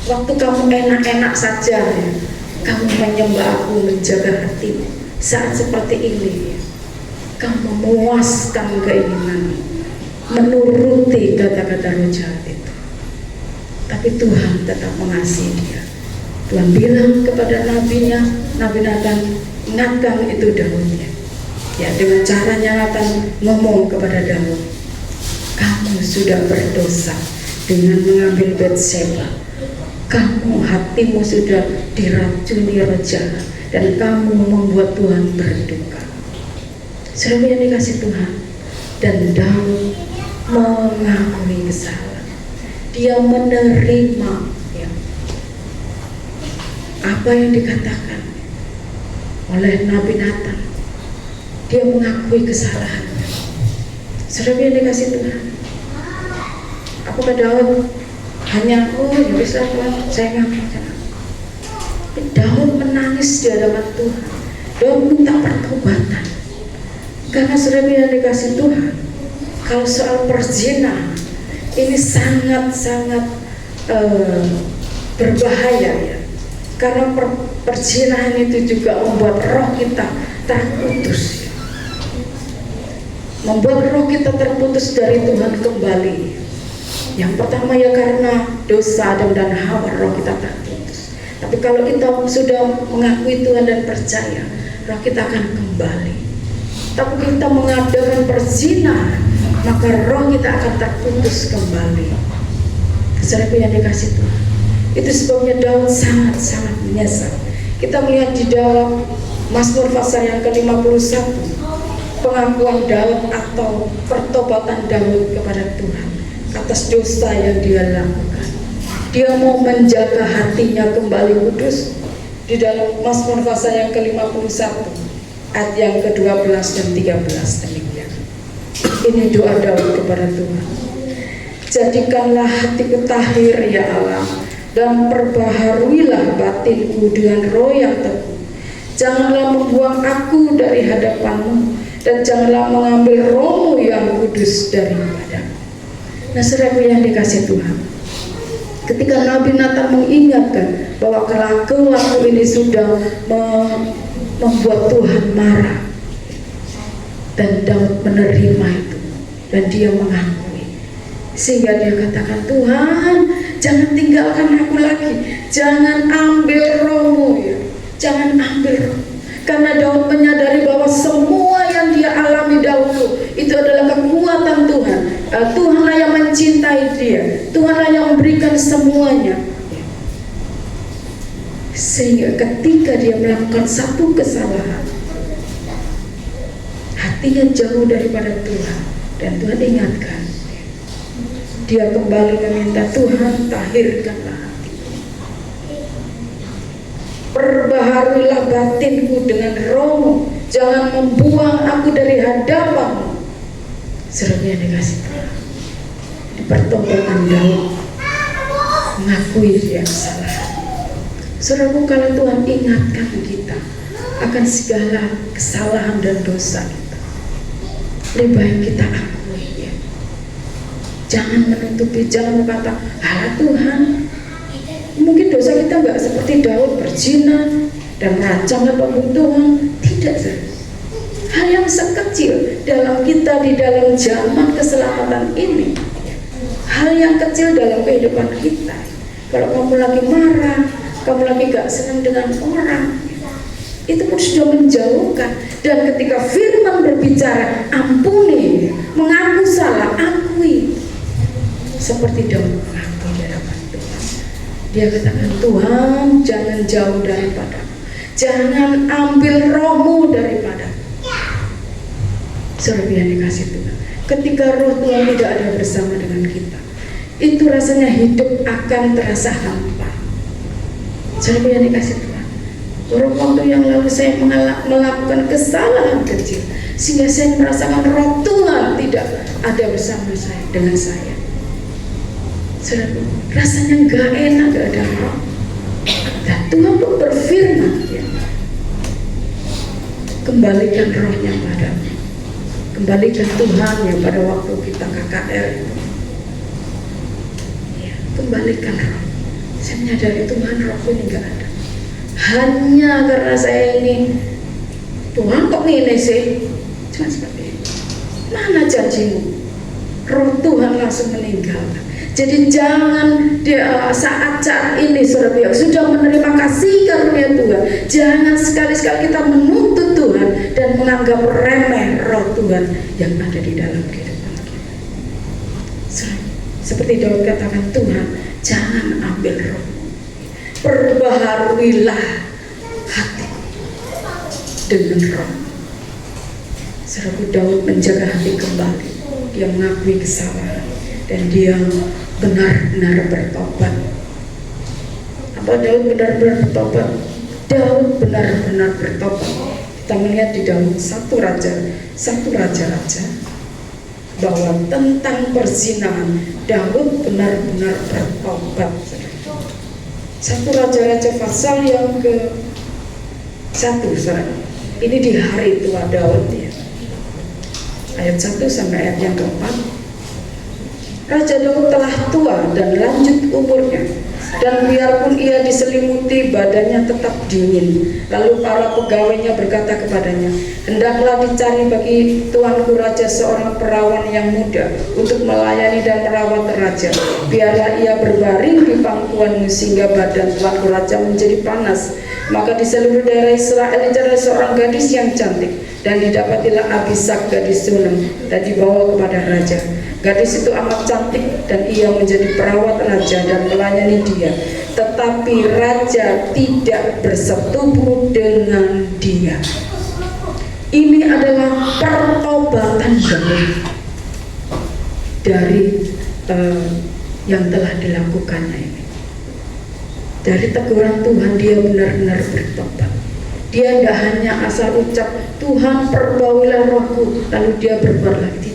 Waktu kamu enak-enak saja ya, kamu menyembah aku, menjaga hatimu saat seperti ini, kamu memuaskan keinginan, menuruti kata-kata roh jahat itu. Tapi Tuhan tetap mengasihi dia. Tuhan bilang kepada nabinya, Nabi Nathan, ingatkan itu Daudnya. Ya, dengan caranya Nathan ngomong kepada Daud, kamu sudah berdosa dengan mengambil Batseba. Kamu, hatimu sudah diracuni roh jahat, dan kamu membuat Tuhan berduka. Saudara yang dikasih Tuhan, dan Daud mengakui kesalahan. Dia menerima apa yang dikatakan oleh Nabi Nathan. Dia mengakui kesalahannya. Saudara yang dikasih Tuhan, apakah Daud hanya ya bisa Tuhan, saya ngaku? Daud menangis di hadapan Tuhan. Daud minta pertobatan. Karena saudara yang dikasih Tuhan, kalau soal perzinahan ini sangat-sangat berbahaya ya. Karena perzinahan itu juga membuat roh kita terputus, membuat roh kita terputus dari Tuhan kembali. Yang pertama ya karena dosa Adam dan Hawa, roh kita terputus. Tapi kalau kita sudah mengakui Tuhan dan percaya, roh kita akan kembali. Tapi kita mengadakan perzinahan, maka roh kita akan terputus kembali. Saudara yang dikasih Tuhan, itu sebabnya Daud sangat-sangat menyesal. Kita melihat di dalam Mazmur pasal yang ke-51, pengakuan Daud atau pertobatan Daud kepada Tuhan atas dosa yang dia lakukan. Dia mau menjaga hatinya kembali kudus. Di dalam Mazmur pasal yang ke-51 ayat yang ke-12 dan 13 demikian. Ini doa Daud kepada Tuhan. Jadikanlah hatiku tahir ya Allah, dan perbaharuilah batinku dengan roh yang teguh. Janganlah membuang aku dari hadapanmu, dan janganlah mengambil rohmu yang kudus daripadaku. Nah, saudara yang dikasih Tuhan, ketika Nabi Nathan mengingatkan bahwa kelakuanku ini sudah membuat Tuhan marah, dan Daud menerima itu, dan dia mengakui, sehingga dia katakan, Tuhan, jangan tinggalkan aku lagi, jangan ambil rohmu ya, jangan ambil roh. Karena Daud menyadari bahwa semua yang dia alami dahulu itu adalah kekuatan Tuhan. Tuhanlah yang mencintai dia, Tuhanlah yang memberikan semuanya. Sehingga ketika dia melakukan satu kesalahan, hatinya jauh daripada Tuhan, dan Tuhan ingatkan, dia kembali meminta, Tuhan tahirkanlah hatiku, perbaharuilah batinku dengan rohmu, jangan membuang aku dari hadapanmu. Saudara yang dikasih Tuhan, di pertobatan Daud mengakui dia kesalahan. Saudaraku, kalau Tuhan ingatkan kita akan segala kesalahan dan dosa kita, lebih baik kita akui ya. Jangan menutupi, jangan berkata, halah Tuhan, mungkin dosa kita nggak seperti Daud berzina dan meracang apapun Tuhan. Tidak, hal yang sekecil dalam kita di dalam zaman keselamatan ini, hal yang kecil dalam kehidupan kita. Kalau kamu lagi marah, kamu lagi gak senang dengan orang, itu pun sudah menjauhkan. Dan ketika firman berbicara, ampuni, mengaku salah, akui. Seperti Daud mengakui di hadapan Tuhan. Dia katakan, Tuhan, jangan jauh daripadaku, jangan ambil rohmu daripadaku. Saudara yang dikasih Tuhan, ketika roh Tuhan tidak ada bersama dengan kita, itu rasanya hidup akan terasa hampa. Saudara yang dikasih Tuhan, beberapa waktu yang lalu saya melakukan kesalahan kecil, sehingga saya merasakan roh Tuhan tidak ada bersama saya, dengan saya. Saudara, rasanya gak enak, gak ada roh. Dan Tuhan pun berfirman ya, kembalikan rohnya padamu, kembalikan Tuhan yang pada waktu kita KKR itu ya, kembalikan roh. Saya menyadari Tuhan rohku ini gak ada, hanya karena saya ini Tuhan kok ini sih, cuma seperti itu. Mana janjimu? Roh Tuhan langsung meninggalkan. Jadi jangan saat ini saudara sudah menerima kasih karunia Tuhan, jangan sekali-sekali kita menuntut Tuhan dan menganggap remeh roh Tuhan yang ada di dalam kehidupan kita. Seperti Daud katakan, Tuhan jangan ambil roh, perbaharuilah hati dengan roh. Saudara, Daud menjaga hati kembali, dia mengakui kesalahan dan dia benar-benar bertobat. Apa Daud benar-benar bertobat? Daud benar-benar bertobat. Kita melihat di dalam satu raja bahwa tentang perzinahan Daud benar-benar bertobat. Satu raja pasal yang ke-1, ini di hari tua Daud ya. Ayat 1 sampai ayat yang ke-4. Raja Daud telah tua dan lanjut umurnya, dan biarpun ia diselimuti, badannya tetap dingin. Lalu para pegawainya berkata kepadanya, hendaklah dicari bagi tuanku raja seorang perawan yang muda untuk melayani dan merawat raja. Biarlah ia berbaring di pangkuanmu sehingga badan tuanku raja menjadi panas. Maka di seluruh daerah Israel dicari seorang gadis yang cantik, dan didapatilah Abishag gadis Sunem dan dibawa kepada raja. Gadis itu amat cantik dan ia menjadi perawat raja dan melayani dia. Tetapi raja tidak bersetubuh dengan dia. Ini adalah pertobatan Daud dari yang telah dilakukannya ini. Dari teguran Tuhan dia benar-benar bertobat. Dia tidak hanya asal ucap Tuhan perbauilah rohku lalu dia berbuat lagi.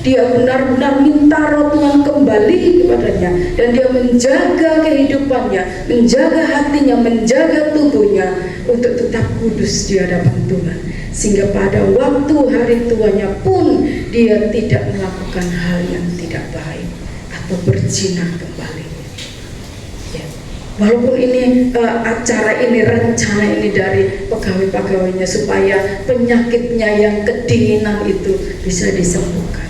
Dia benar-benar minta roh Tuhan kembali kepadanya, dan dia menjaga kehidupannya, menjaga hatinya, menjaga tubuhnya untuk tetap kudus di hadapan Tuhan, sehingga pada waktu hari tuanya pun dia tidak melakukan hal yang tidak baik atau berzina kembali. Ya. Walaupun ini acara ini, rencana ini dari pegawai-pegawainya supaya penyakitnya yang kedinginan itu bisa disembuhkan.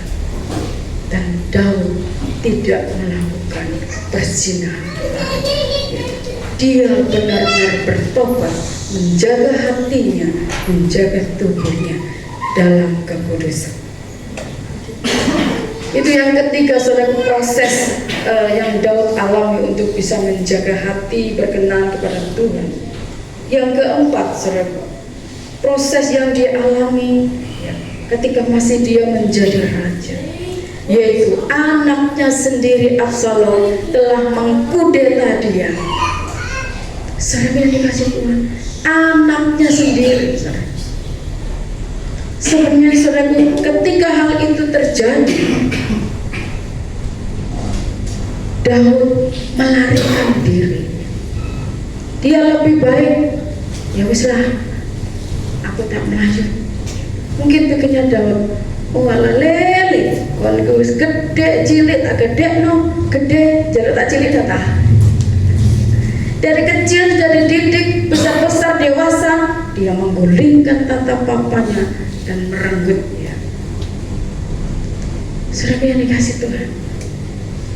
Dan Daud tidak melakukan perzinahan kembali. Dia benar-benar bertobat, menjaga hatinya, menjaga tubuhnya dalam kekudusan. Itu yang ketiga, saudara, proses yang Daud alami untuk bisa menjaga hati berkenan kepada Tuhan. Yang keempat, saudara, proses yang dia alami ketika masih dia menjadi raja, yaitu anaknya sendiri Absalom telah mengkudeta dia. Saudara yang dikasih Tuhan, anaknya sendiri. Sebenarnya saudara, ketika hal itu terjadi, Daud melarikan diri. Dia lebih baik, ya wislah, aku tak melanjut. Mungkin pikirnya Daud, wala lele, wala wis gede cilik tak gede no, gede jalur tak cilik tak. Dari kecil sudah dididik, besar-besar dewasa, dia menggulingkan tatapapanya dan merenggutnya. Saudara yang dikasih Tuhan,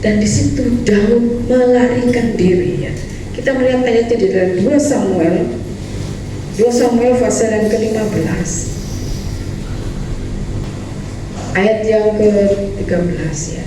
dan di situ Daud melarikan diri ya. Kita melihat ayatnya di dalam 2 Samuel pasal yang ke-15. Ayat yang ke-13 ya.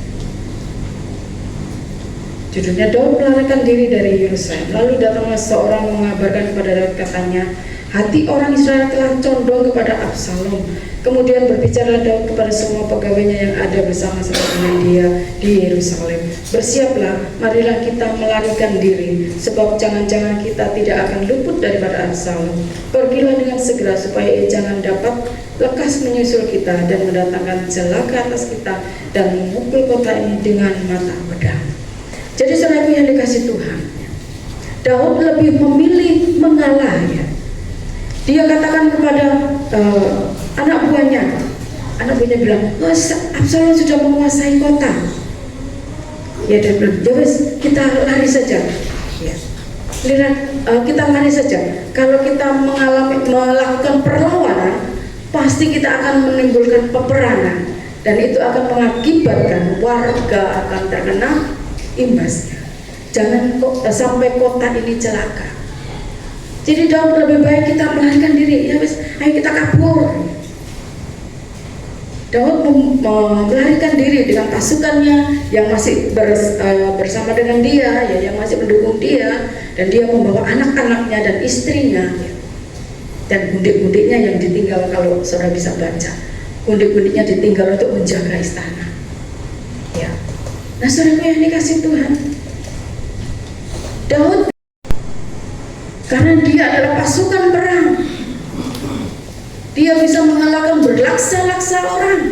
Judulnya Daud melarikan diri dari Yerusalem. Lalu datanglah seorang mengabarkan kepada Daud, katanya, hati orang Israel telah condong kepada Absalom. Kemudian berbicara Daud kepada semua pegawainya yang ada bersama-sama dengan dia di Yerusalem. Bersiaplah, marilah kita melarikan diri, sebab jangan-jangan kita tidak akan luput daripada Absalom. Pergilah dengan segera supaya ia jangan dapat lekas menyusul kita dan mendatangkan celaka atas kita dan memukul kota ini dengan mata pedang. Jadi saudara yang dikasih Tuhan, Daud lebih memilih mengalah ya. Dia katakan kepada anak buahnya bilang, Absalom sudah menguasai kota. Ya, dia bilang, ya wes, kita lari saja. Ya. Lihat, kita lari saja. Kalau kita melakukan perlawanan, pasti kita akan menimbulkan peperangan, dan itu akan mengakibatkan warga akan terkena imbasnya. Jangan sampai kota ini celaka. Jadi Daud lebih baik kita melarikan diri. Ya wis, ayo kita kabur. Daud melarikan diri dengan pasukannya yang masih bersama dengan dia, ya, yang masih mendukung dia, dan dia membawa anak-anaknya dan istrinya, ya. Dan gundik-gundiknya yang ditinggal, kalau saudara bisa baca, gundik-gundiknya ditinggal untuk menjaga istana. Ya. Nah, saudara yang dikasih Tuhan, Daud, karena dia adalah pasukan perang, dia bisa mengalahkan berlaksa-laksa orang.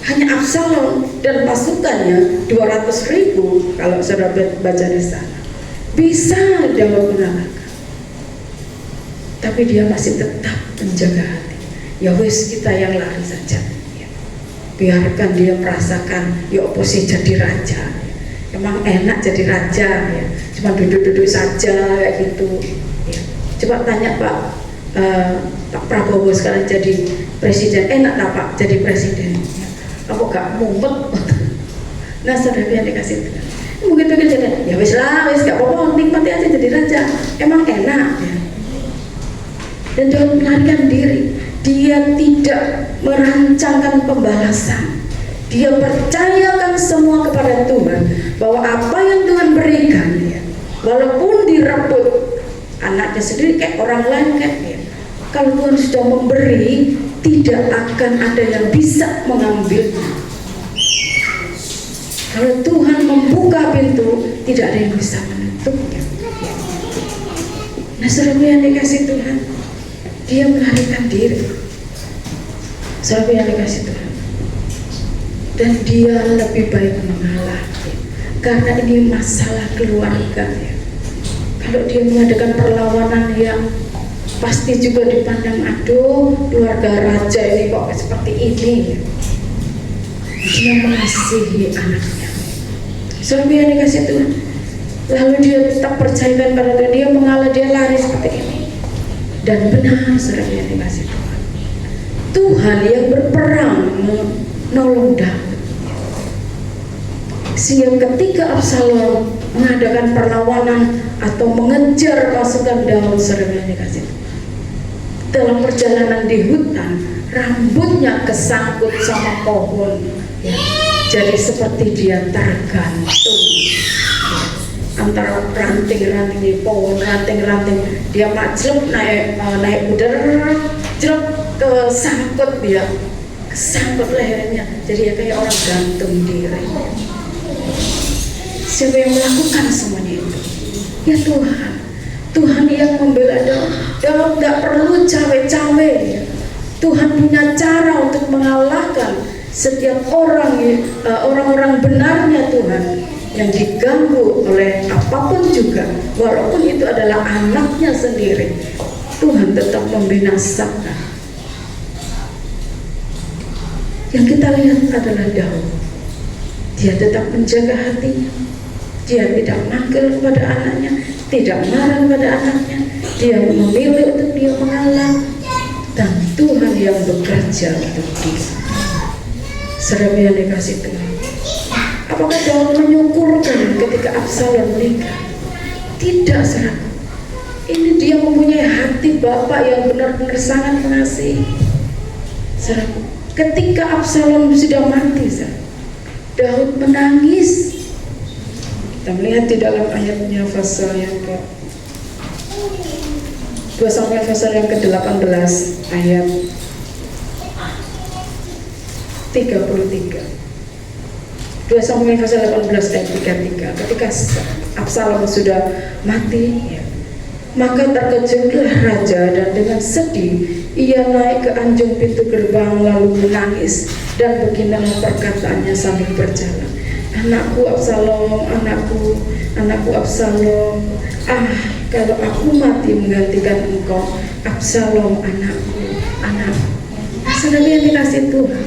Hanya Absalom dan pasukannya 200.000, kalau saudara baca di sana, bisa Daud mengalahkan. Tapi dia masih tetap menjaga hati. Ya wis, kita yang lari saja, ya. Biarkan dia merasakan, ya oposisi jadi raja. Emang enak jadi raja, ya. Cuma duduk-duduk saja kayak gitu, ya. Coba tanya Pak Prabowo sekarang jadi presiden, enak tak Pak jadi presiden? Ya. Apa gak mumet? Nah, saudara yang dikasih Tuhan, mungkin jadi, ya wis lah, wis gak apa-apa, nikmati aja jadi raja. Emang enak, ya. Dan Daud melarikan diri. Dia tidak merancangkan pembalasan. Dia percayakan semua kepada Tuhan, bahwa apa yang Tuhan berikan, ya, walaupun direbut anaknya sendiri kayak orang lain, kayak, ya, kalau Tuhan sudah memberi, tidak akan ada yang bisa mengambilnya. Kalau Tuhan membuka pintu, tidak ada yang bisa menutupnya. Nah, saudara yang dikasih Tuhan, dia melarikan diri. Saudara yang dikasih Tuhan, dan dia lebih baik mengalah, ya. Karena ini masalah keluarga, ya. Kalau dia mengadakan perlawanan, yang pasti juga dipandang, aduh, keluarga raja ini kok seperti ini, ya. Dia mengasihi anaknya. Saudara yang dikasih Tuhan, lalu dia tetap percayakan pada Tuhan, dia mengalah, dia lari seperti ini. Dan benar, saudara yang dikasih Tuhan, Tuhan yang berperang menolong Daud. Sehingga ketika Absalom mengadakan perlawanan atau mengejar pasukan Daud, saudara yang dikasih Tuhan, dalam perjalanan di hutan, rambutnya kesangkut sama pohon, ya. Jadi seperti dia tergantung, ya, antara ranting-ranting di pohon, ranting-ranting, dia majlep naik udara, jelek kesangkut, dia kesangkut lehernya, jadi ya kayak orang gantung diri. Siapa yang melakukan semuanya itu? Ya Tuhan. Tuhan yang membela Daud. Daud tidak perlu cawe-cawe, ya. Tuhan punya cara untuk mengalahkan setiap orang-orang benarnya Tuhan yang diganggu oleh apapun juga, walaupun itu adalah anaknya sendiri, Tuhan tetap membinasakan. Yang kita lihat adalah Daud. Dia tetap menjaga hatinya. Dia tidak manggil kepada anaknya, tidak marah kepada anaknya. Dia memilih untuk dia mengalah, dan Tuhan yang bekerja untuk dia. Saudara yang dikasih Tuhan, apakah Daud menyukurkan ketika Absalom meninggal? Tidak, saudara. Ini dia mempunyai hati Bapak yang benar-benar sangat mengasihi. Saudara, ketika Absalom sudah mati, saudara, Daud menangis. Kita melihat di dalam ayatnya pasal yang ke 2 Samuel pasal yang ke-18 ayat 33. 2 Samuel pasal 18 ayat 33. Ketika Absalom sudah mati, ya, maka terkejutlah raja, dan dengan sedih ia naik ke anjung pintu gerbang lalu menangis, dan beginilah perkataannya sambil berjalan, anakku Absalom, anakku Absalom, kalau aku mati menggantikan engkau, Absalom anakku. Saudara yang dikasih Tuhan,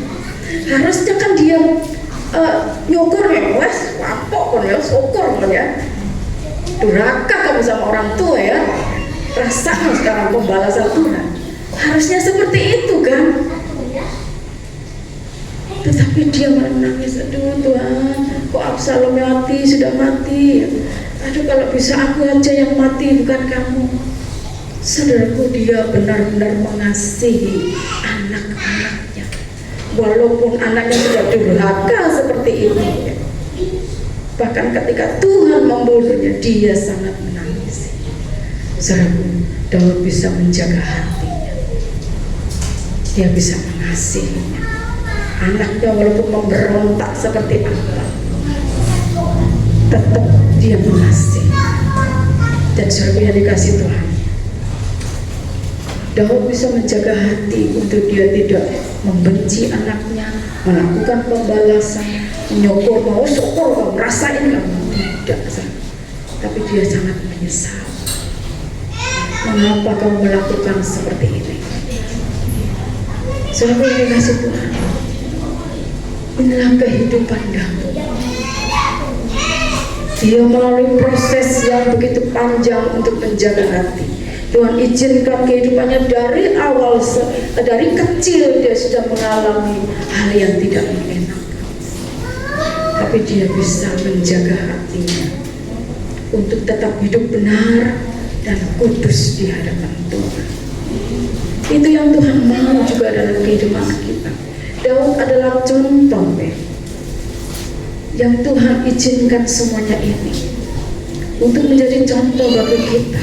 harusnya kan dia nyukur ya, wes wapok kan ya, syukur kan ya. durhaka kamu sama orang tua ya. Rasakan sekarang pembalasan Tuhan. Harusnya seperti itu kan. Tetapi dia malah menangis, aduh Tuhan, kok Absalom mati, sudah mati. Aduh kalau bisa aku aja yang mati, bukan kamu. Saudaraku, dia benar-benar mengasihi anak-anaknya, walaupun anaknya sudah durhaka seperti ini. Bahkan ketika Tuhan membunuhnya, dia sangat menangis. Saudaraku, Daud bisa menjaga hatinya, dia bisa mengasihinya. Anaknya walaupun memberontak seperti apa, tetap dia mengasihi. Dan saudara yang dikasih Tuhan, Daud bisa menjaga hati untuk dia tidak membenci anaknya, melakukan pembalasan, menyokor, mau syukur kamu, rasain kamu, tidak. Tapi dia sangat menyesal. Mengapa kamu melakukan seperti ini? Saudara yang dikasih Tuhan, inilah kehidupan Daud. Dia melalui proses yang begitu panjang untuk menjaga hati. Tuhan izinkan kehidupannya dari awal, dari kecil dia sudah mengalami hal yang tidak mengenakan. Tapi dia bisa menjaga hatinya untuk tetap hidup benar dan kudus di hadapan Tuhan. Itu yang Tuhan mau juga dalam kehidupan kita. Daud adalah contoh yang Tuhan izinkan semuanya ini untuk menjadi contoh bagi kita.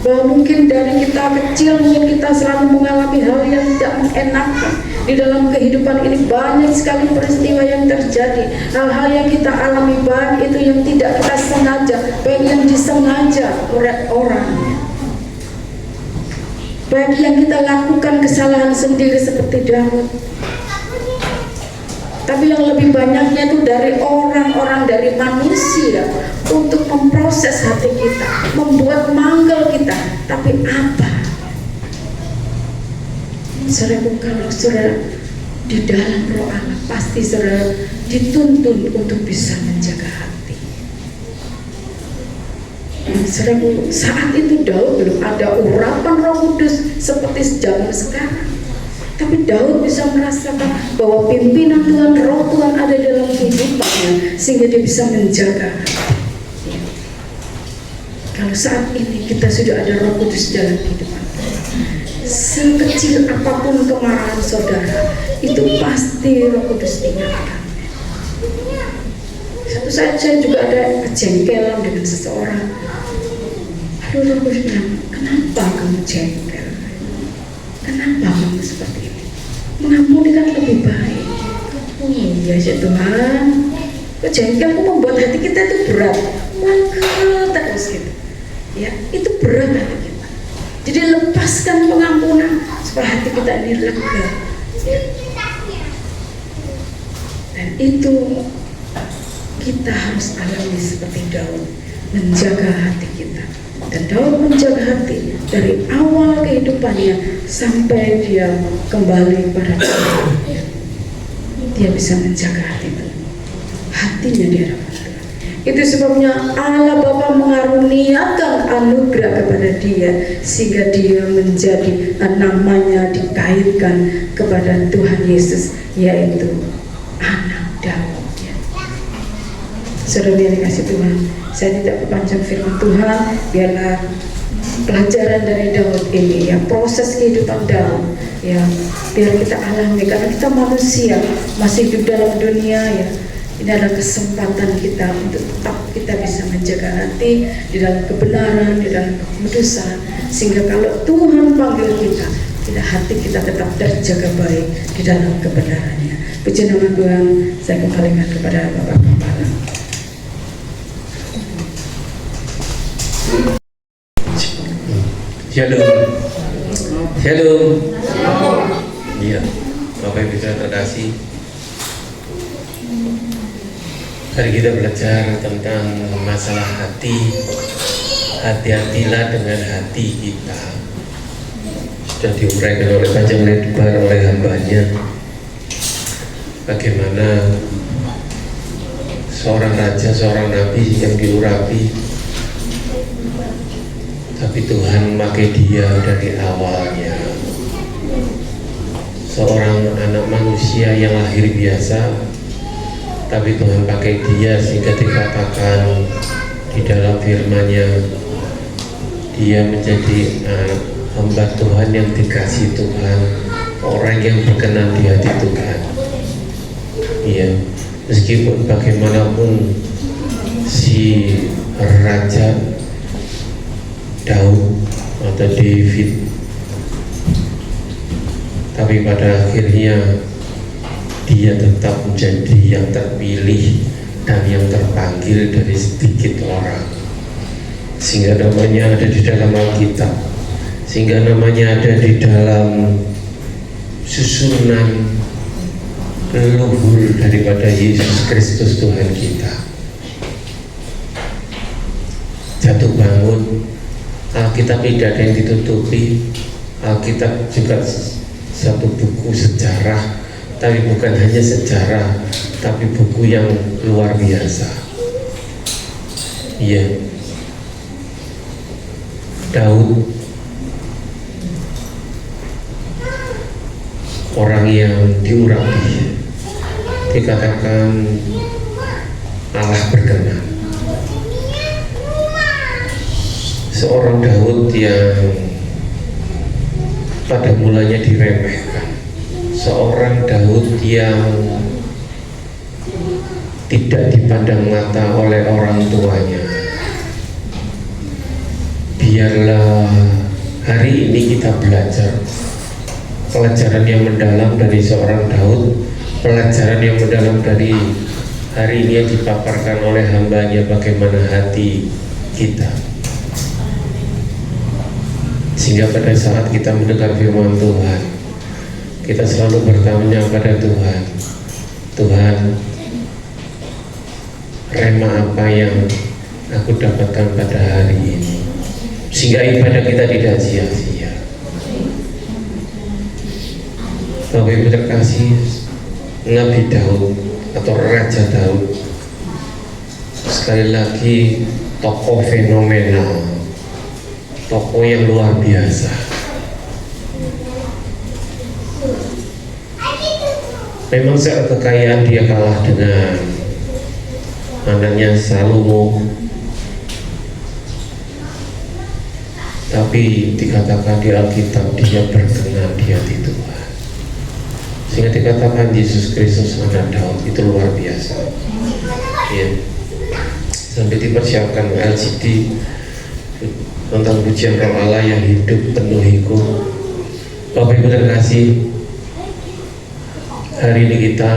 Bahwa mungkin dari kita kecil, mungkin kita selalu mengalami hal yang tidak mengenakan. Di dalam kehidupan ini banyak sekali peristiwa yang terjadi. Hal-hal yang kita alami, baik itu yang tidak kita sengaja, baik yang disengaja oleh orang, baik yang kita lakukan kesalahan sendiri seperti Daud. Tapi yang lebih banyaknya itu dari orang-orang, dari manusia untuk memproses hati kita, membuat manggil kita. Tapi apa? Saudara, kalau saudara di dalam roh Allah, pasti saudara dituntun untuk bisa menjaga hati. Saudara, saat itu Daud belum ada urapan Roh Kudus seperti zaman sekarang. Tapi Daud bisa merasakan bahwa pimpinan Tuhan, roh Tuhan ada dalam kehidupannya, sehingga dia bisa menjaga hati. Kalau saat ini kita sudah ada Roh Kudus dalam kehidupan kita, sekecil apapun kemarahan saudara, itu pasti Roh Kudus ingatkan. Satu saat saya juga ada kejengkelan dengan seseorang. Aduh, Roh Kudus bilang, kenapa kamu jengkel? Kenapa kamu seperti ini? Mengampuni kan lebih baik. Oh iya ya Tuhan, kejengkelku membuat hati kita itu berat, mangkel terus gitu. Ya, itu berat hati kita. Jadi lepaskan pengampunan supaya hati kita ini lega. Ya. Dan itu kita harus alami seperti Daud, menjaga hati kita. Dan Daud menjaga hati dari awal kehidupannya sampai dia kembali pada Tuhan. Dia bisa menjaga hatinya di hadapan Tuhan. Itu sebabnya Allah Bapa mengaruniakan anugerah kepada dia, sehingga dia menjadi namanya dikaitkan kepada Tuhan Yesus, yaitu anak Daud. Saudara yang dikasih Tuhan, saya tidak berpanjang firman Tuhan, biarlah pelajaran dari Daud ini, ya, proses kehidupan Daud, ya, biar kita alami, karena kita manusia masih hidup dalam dunia, ya. Ini adalah kesempatan kita untuk tetap kita bisa menjaga hati di dalam kebenaran, di dalam kekudusan, sehingga kalau Tuhan panggil kita, hati kita tetap terjaga baik di dalam kebenarannya. Puji nama Tuhan. Saya kembalikan kepada Bapak Kepala. Shalom. Shalom. Iya, Bapak Ibu yang terkasih. Hari kita belajar tentang masalah hati. Hati-hatilah dengan hati kita. Sudah diuraikan oleh panjang lebar oleh hambanya. Bagaimana seorang raja, seorang nabi yang diurapi tapi Tuhan memakai dia dari awalnya. Seorang anak manusia yang lahir biasa, tapi Tuhan pakai dia sehingga dikatakan di dalam firman-Nya, dia menjadi hamba Tuhan yang dikasihi Tuhan, orang yang berkenan di hati Tuhan. Iya, meskipun bagaimanapun si Raja Daud atau David, tapi pada akhirnya dia tetap menjadi yang terpilih dan yang terpanggil dari sedikit orang, sehingga namanya ada di dalam Alkitab, sehingga namanya ada di dalam susunan leluhur daripada Yesus Kristus Tuhan kita. Jatuh bangun, Alkitab tidak ada yang ditutupi. Alkitab juga satu buku sejarah, tapi bukan hanya sejarah, tapi buku yang luar biasa. Iya, Daud, orang yang diurapi, dikatakan Allah berkenan. Seorang Daud yang pada mulanya diremehkan, seorang Daud yang tidak dipandang mata oleh orang tuanya. Biarlah hari ini kita belajar pelajaran yang mendalam dari seorang Daud, pelajaran yang mendalam dari hari ini yang dipaparkan oleh hambanya, bagaimana hati kita, sehingga pada saat kita mendengar firman Tuhan, kita selalu bertanya pada Tuhan, Tuhan, rema apa yang aku dapatkan pada hari ini, sehingga ibadah kita tidak sia-sia. Bapak Ibu terkasih, Nabi Daud atau Raja Daud sekali lagi tokoh fenomenal, tokoh yang luar biasa. Memang secara kekayaan dia kalah dengan anaknya Salomo, tapi dikatakan di Alkitab dia berkenan di hati Tuhan, sehingga dikatakan Yesus Kristus anak Daud itu luar biasa. Ya, sampai dipersiapkan LCD tentang pujian Roh Allah yang hidup penuh hikmat. Bapak Ibu terkasih, hari ini kita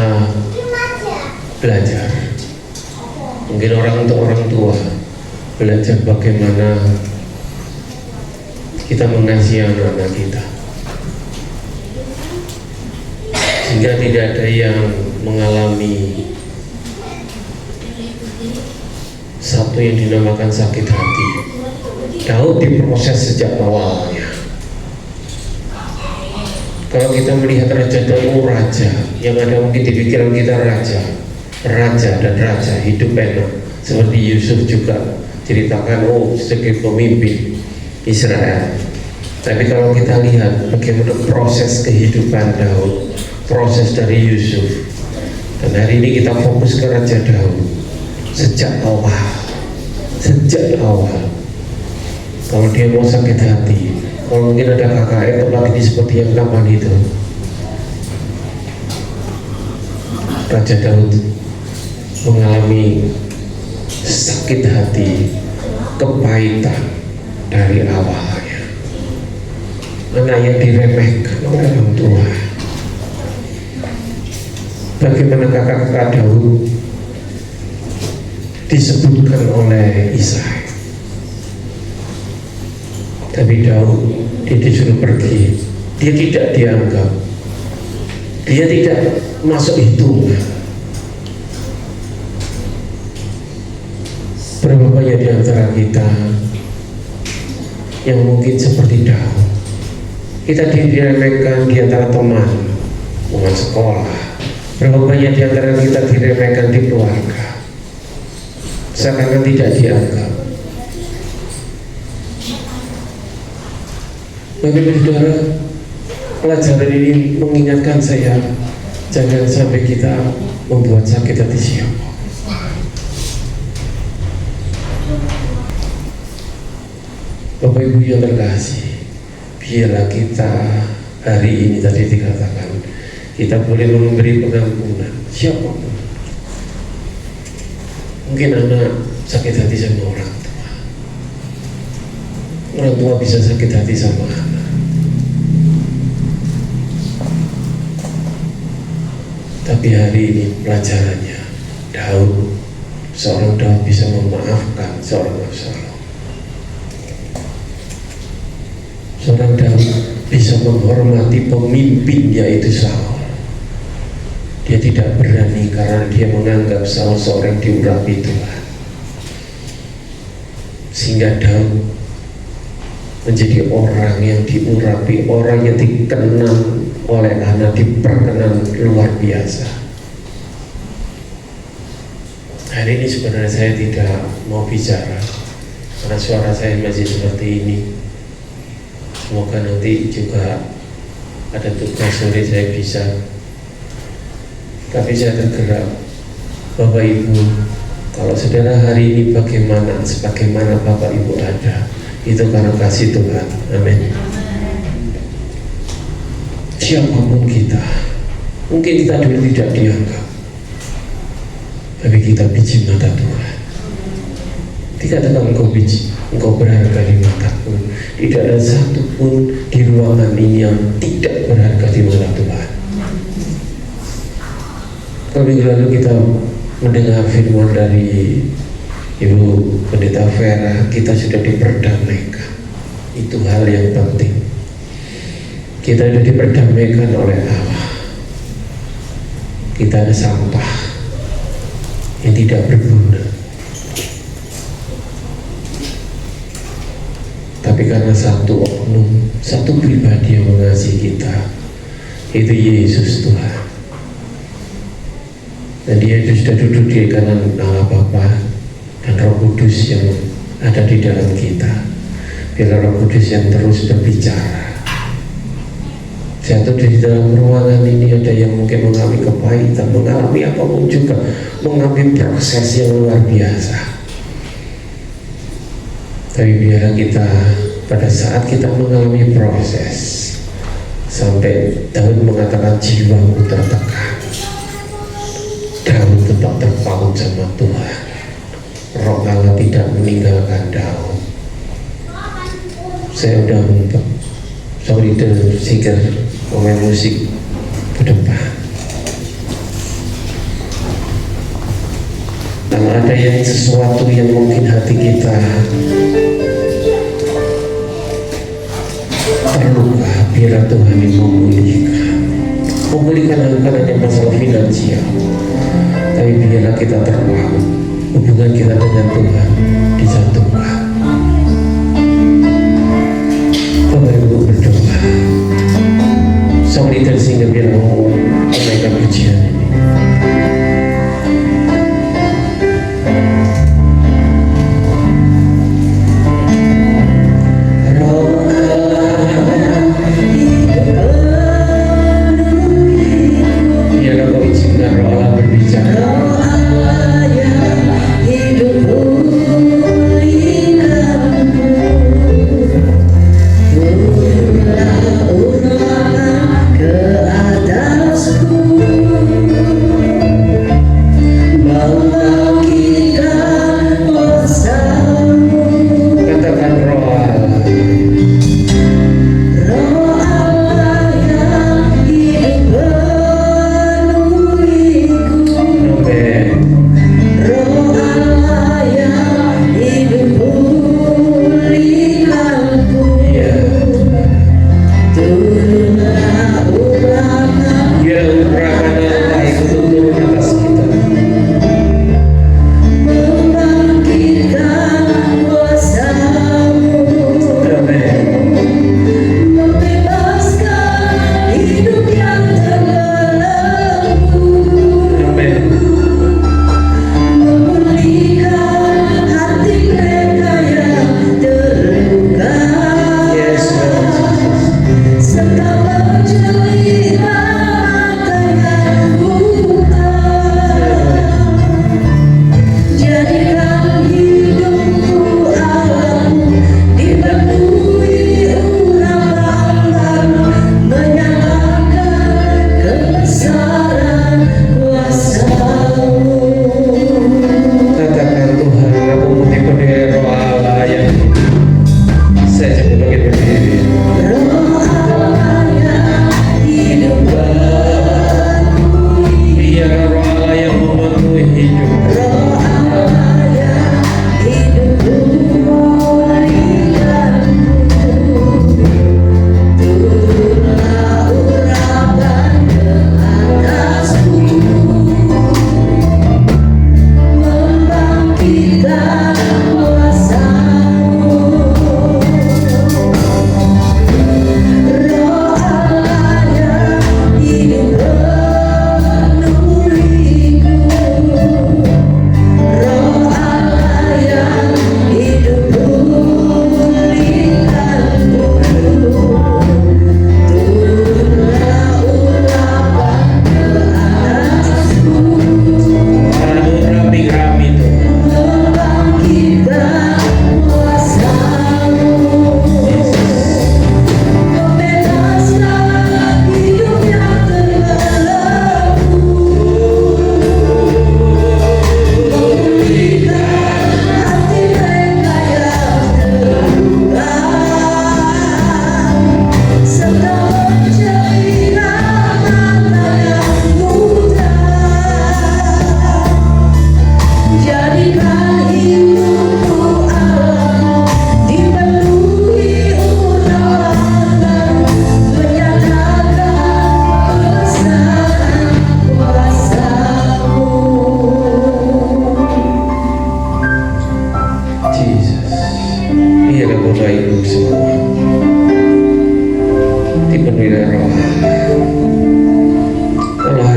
belajar, mungkin untuk orang tua belajar bagaimana kita mengasihi anak-anak kita, sehingga tidak ada yang mengalami satu yang dinamakan sakit hati. Daud diproses sejak awalnya. Kalau kita melihat Raja Daud, raja yang ada mungkin di pikiran kita, raja dan raja hidup enak, seperti Yusuf juga ceritakan, sebagai pemimpin Israel. Tapi kalau kita lihat bagaimana proses kehidupan Daud, proses dari Yusuf, dan hari ini kita fokus ke Raja Daud sejak awal. Kalau dia mau sakit hati, kalau mungkin ada KKR lagi seperti yang kapan itu, Raja Daud mengalami sakit hati, kepahitan dari awalnya. Anak yang diremehkan oleh orang tua. Bagaimana kakak-kakak Daud disebutkan oleh Isai, tapi Daud dia disuruh pergi, dia tidak dianggap, dia tidak masuk hitungan. Berapa banyak di antara kita yang mungkin seperti Daud, kita diremehkan di antara teman sekolah. Berapa banyak di antara kita diremehkan di keluarga, seakan-akan tidak dianggap. Bapak Ibu Saudara, pelajaran ini mengingatkan saya, jangan sampai kita membuat sakit hati siapa. Bapak Ibu yang terkasih, biarlah kita hari ini tadi dikatakan kita boleh memberi pengampunan siapapun. Mungkin anak sakit hati sama orang tua bisa sakit hati sama anak. Tapi hari ini pelajarannya, seorang Daud bisa memaafkan seorang Absalom. Seorang Daud bisa menghormati pemimpin, yaitu Saul. Dia tidak berani karena dia menganggap Saul seorang diurapi Tuhan. Sehingga Daud menjadi orang yang diurapi, orang yang dikenal oleh anak, diperkenan luar biasa. Hari ini sebenarnya saya tidak mau bicara karena suara saya masih seperti ini. Semoga nanti juga ada tugas sore saya bisa. Tapi saya tergerak, Bapak Ibu, kalau saudara hari ini sebagaimana Bapak Ibu ada, itu karena kasih Tuhan. Amin. Siapapun kita, mungkin kita dulu tidak dianggap, tapi kita biji mata Tuhan. Dikatakan engkau biji, engkau berharga di mataku. Tidak ada satupun di ruangan ini yang tidak berharga di mata Tuhan. Minggu lalu kita mendengar firman dari Ibu Pendeta Vera, kita sudah diperdamaikan. Itu hal yang penting. Kita sudah diperdamaikan oleh Allah. Kita ada sampah yang tidak berguna, tapi karena satu oknum, satu pribadi yang mengasihi kita, itu Yesus Tuhan. Dan dia itu sudah duduk di kanan Allah Bapa dan Roh Kudus yang ada di dalam kita. Biar Roh Kudus yang terus berbicara. Jatuh di dalam ruangan ini ada yang mungkin mengalami kepahitan, mengalami apapun juga, mengalami proses yang luar biasa. Tapi biarlah kita pada saat kita mengalami proses, sampai Daud mengatakan jiwaku tertekan, Daud tetap terpaut sama Tuhan. Roh Allah tidak meninggalkan Daud. Saya udah untuk solidar singer pemain musik ke depan. Kalau ada yang sesuatu yang mungkin hati kita terluka, biarlah Tuhan yang memulihkan bukan hanya masalah finansial, tapi biarlah kita terpaut, hubungan kita dengan Tuhan disatukan. Bapak Ibu berdoa solidar sehingga biar mau menaikkan pujian ini. Biarlah kau izinkan Roh Allah berbicara.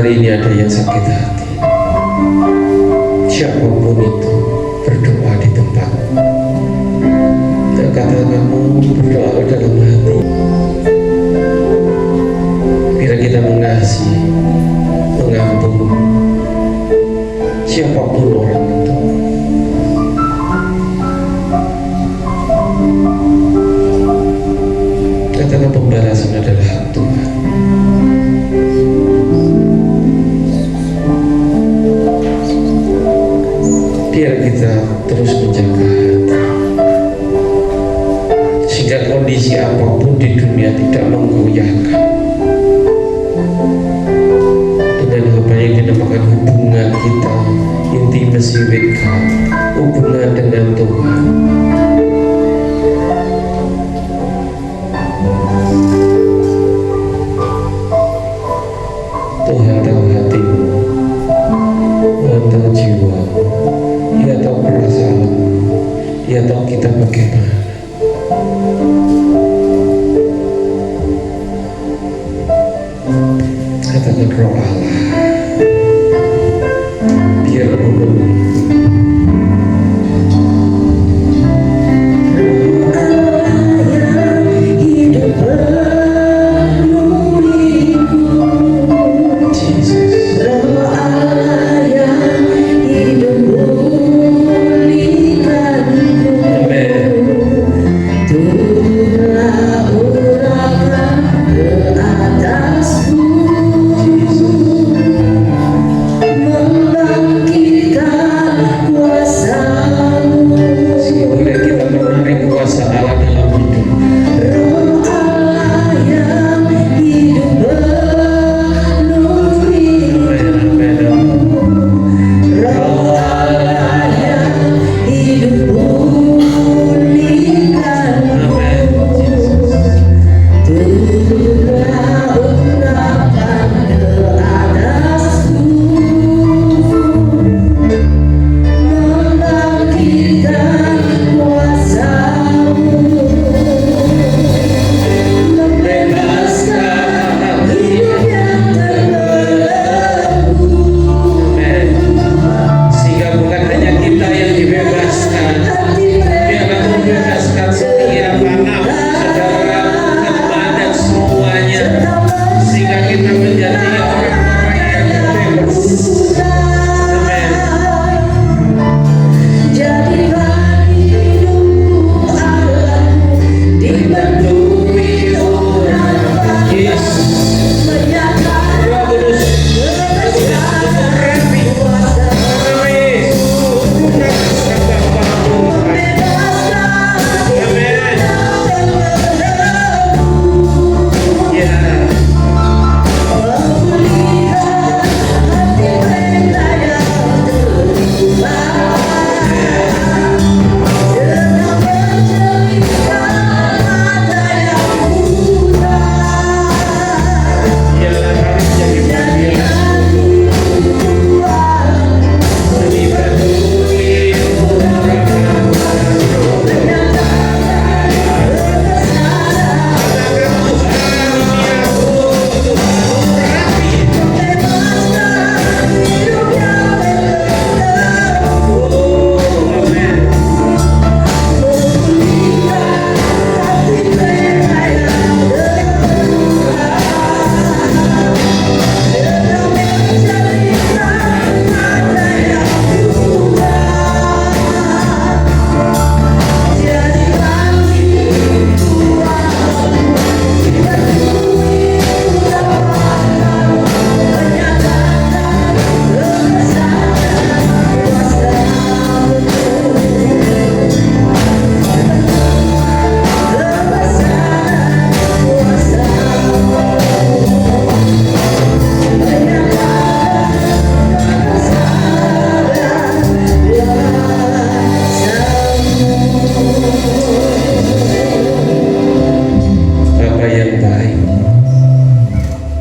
hari ini ada yang sakit hati, siapapun itu berdoa di tempat. Kata kamu berdoa dalam hati, biar kita mengasihi, mengampuni siapapun orang itu. Katakan pembalasan adalah hak Tuhan. Biar kita terus menjaga hati, sehingga kondisi apapun di dunia tidak menggoyahkan. Dengan apa yang dinamakan hubungan kita, intimacy with God, hubungan dengan Tuhan. Tuhan tahu hatimu, Tuhan tahu jiwamu, Dia tahu perasaanmu, Dia tahu kita bagaimana. Katakan Roh Allah, biar memenuhi.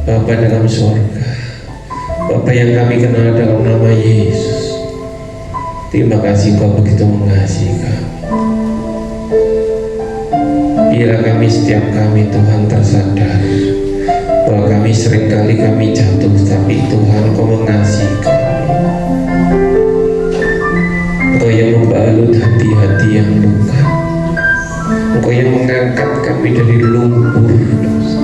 Bapa dalam surga, Bapa yang kami kenal dalam nama Yesus, terima kasih Kau begitu mengasihi kami. Biarlah kami, setiap kami Tuhan, tersadar bahwa kami kami, seringkali kami jatuh, tapi Tuhan Kau mengasihi kami. Engkau yang membalut hati-hati yang luka. Engkau yang mengangkat kami dari lumpur dosa.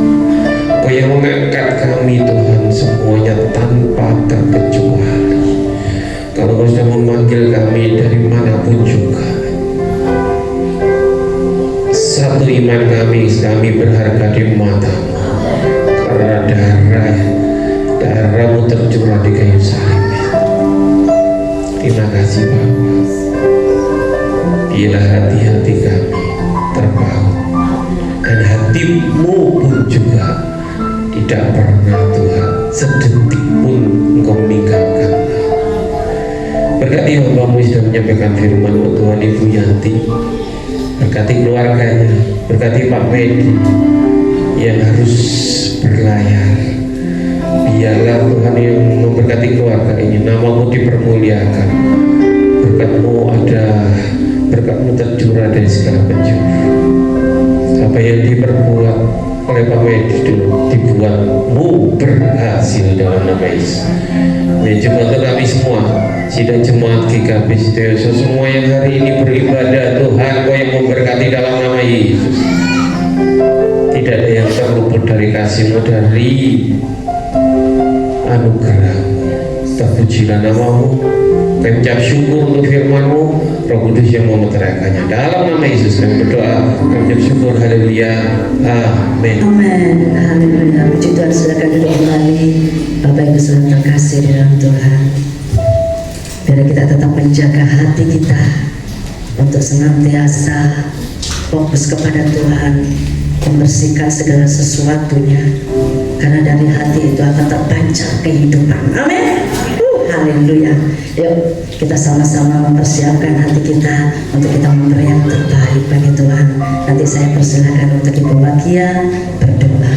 Engkau yang mengangkat kami Tuhan semuanya tanpa terkecuali. Kalau Kau sudah memanggil kami dari manapun juga, satu iman kami berharga di mata-Mu karena darah-Mu tercurah di kayu salib. Terima kasih Bapa. Bila hati-hati kami terpaut dan hati-Mu pun juga tidak pernah Tuhan sedetik pun Engkau meninggalkan. Berkati hamba-Mu sudah menyampaikan firman-Mu Tuhan, Ibu Yanti, berkati keluarganya, berkati Pak Medi yang harus berlayar. Biarlah Tuhan yang memberkati keluarga ini, nama-Mu dipermuliakan, berkat-Mu ada, berkat-Mu tercurah dari segala penjuru. Apa yang diperbuat oleh Pak Medi dulu dibuat-Mu berhasil dalam nama Yesus. Ya, jemaat kami semua, sidang jemaat GKP Setiaso semua yang hari ini beribadah, Tuhan Kau yang memberkati dalam nama Yesus. Tidak ada yang terluput dari kasih-Mu, dari anugerah-Mu. Terpujilah nama-Mu. Kami ucap syukur untuk firman-Mu, Roh Kudus yang memeteraikannya. Dalam nama Yesus kami berdoa, kami ucap syukur, haleluya, amin. Amin, haleluya. Puji Tuhan, silakan duduk kembali. Bapak Ibu saudara terkasih di dalam Tuhan, biar kita tetap menjaga hati kita untuk senantiasa fokus kepada Tuhan, membersihkan segala sesuatunya, karena dari hati itu akan terpancar kehidupan. Amin. Haleluya. Yuk kita sama-sama mempersiapkan hati kita untuk kita memberi yang terbaik bagi Tuhan. Nanti saya persilakan untuk Ibu Makia berdoa.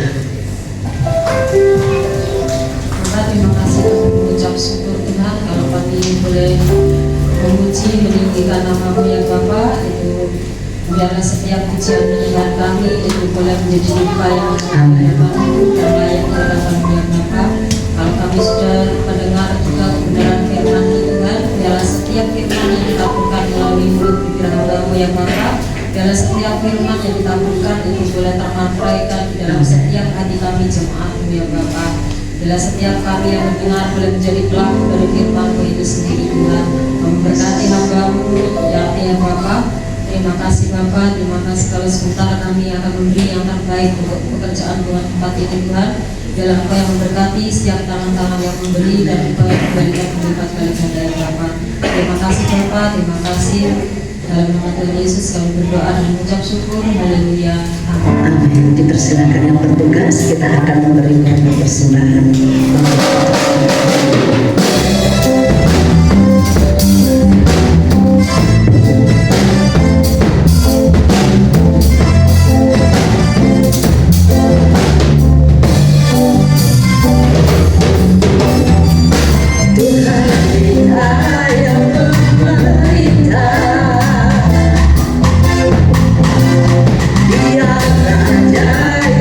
Terima kasih untuk mengucap syukur Tuhan kalau kami boleh memuji meninggikan nama-Mu ya Bapa. Itu biarlah setiap pujian mendengar kami itu boleh menjadi upaya yang dan layak di hadapan-Mu ya Bapa. Kalau kami sudah mendengar juga kebenaran firman-Mu Tuhan, biarlah setiap firman yang ditaburkan melalui mulut bibir hamba-Mu ya Bapa, biarlah setiap firman yang ditaburkan itu boleh termantraikan di dalam setiap hati kami jemaat-Mu ya Bapa. Bila setiap kami yang mendengar boleh menjadi pelaku dari firman-Mu itu sendiri Tuhan. Memberkati hamba-Mu ya Bapa. Terima kasih Bapa, terima kasih kalau sementara kami akan memberi yang terbaik untuk pekerjaan Tuhan tempat ini Tuhan. Dalam Engkau yang memberkati setiap tangan-tangan yang memberi dan Engkau yang kembalikan berlipat kali ganda ya Bapa. Terima kasih Bapa, terima kasih. Dalam nama Tuhan Yesus kami berdoa dan mengucap syukur. Haleluya. Amin. Amin. Dipersilakan yang bertugas, kita akan memberikan persembahan. Raja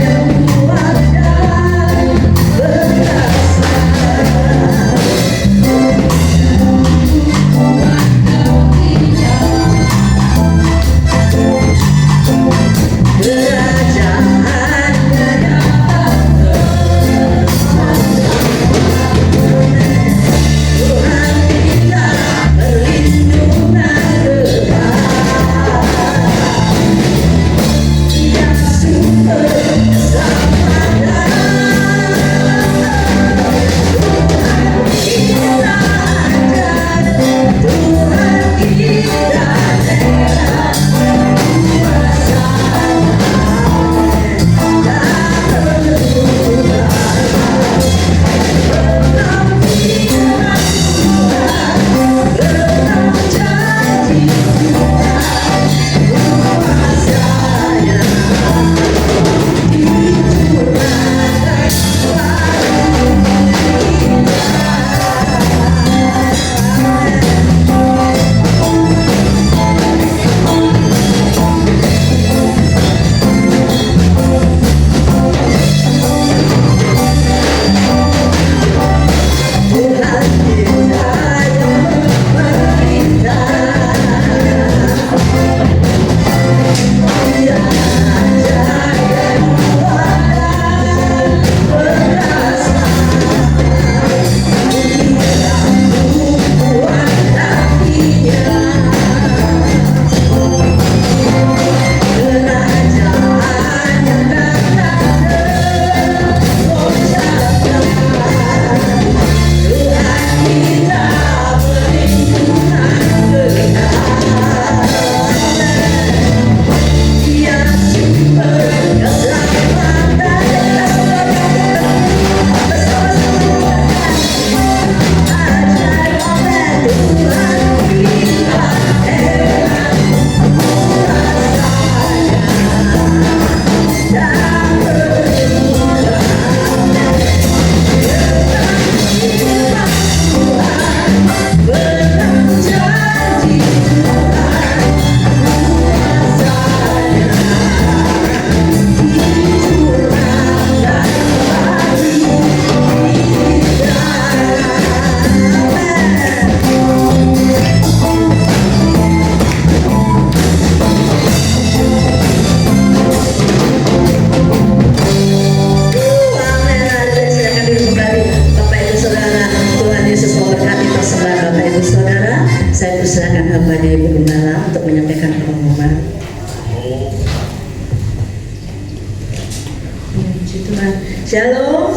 yang kuat dan perkasa.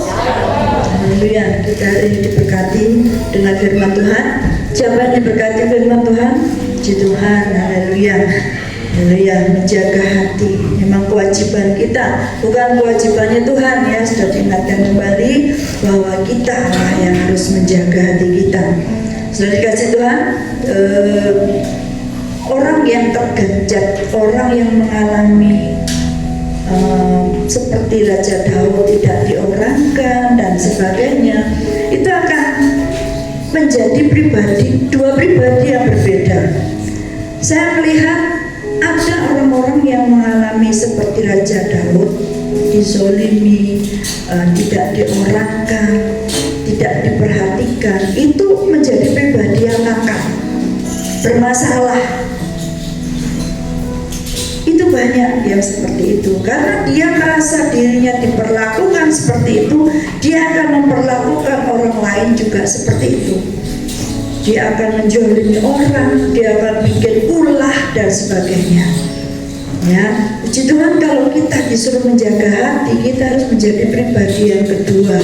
Haleluya. Kita hari ini diberkati dengan firman Tuhan. Siapa yang diberkati firman Tuhan? Puji Tuhan. Haleluya. Haleluya. Menjaga hati memang kewajiban kita, bukan kewajibannya Tuhan ya. Sudah diingatkan kembali bahwa kita lah yang harus menjaga hati kita. Sudah dikasih Tuhan, orang yang tergenjat, orang yang mengalami seperti Raja Daud tidak diorangkan dan sebagainya, itu akan menjadi dua pribadi yang berbeda. Saya melihat ada orang-orang yang mengalami seperti Raja Daud, dizolimi, tidak diorangkan, tidak diperhatikan, itu menjadi pribadi yang nakal, bermasalah. Itu banyak yang seperti itu, karena dia merasa dirinya diperlakukan seperti itu, dia akan memperlakukan orang lain juga seperti itu. Dia akan menjolimi orang, dia akan bikin ulah dan sebagainya. Ya, puji Tuhan, kalau kita disuruh menjaga hati, kita harus menjadi pribadi yang kedua,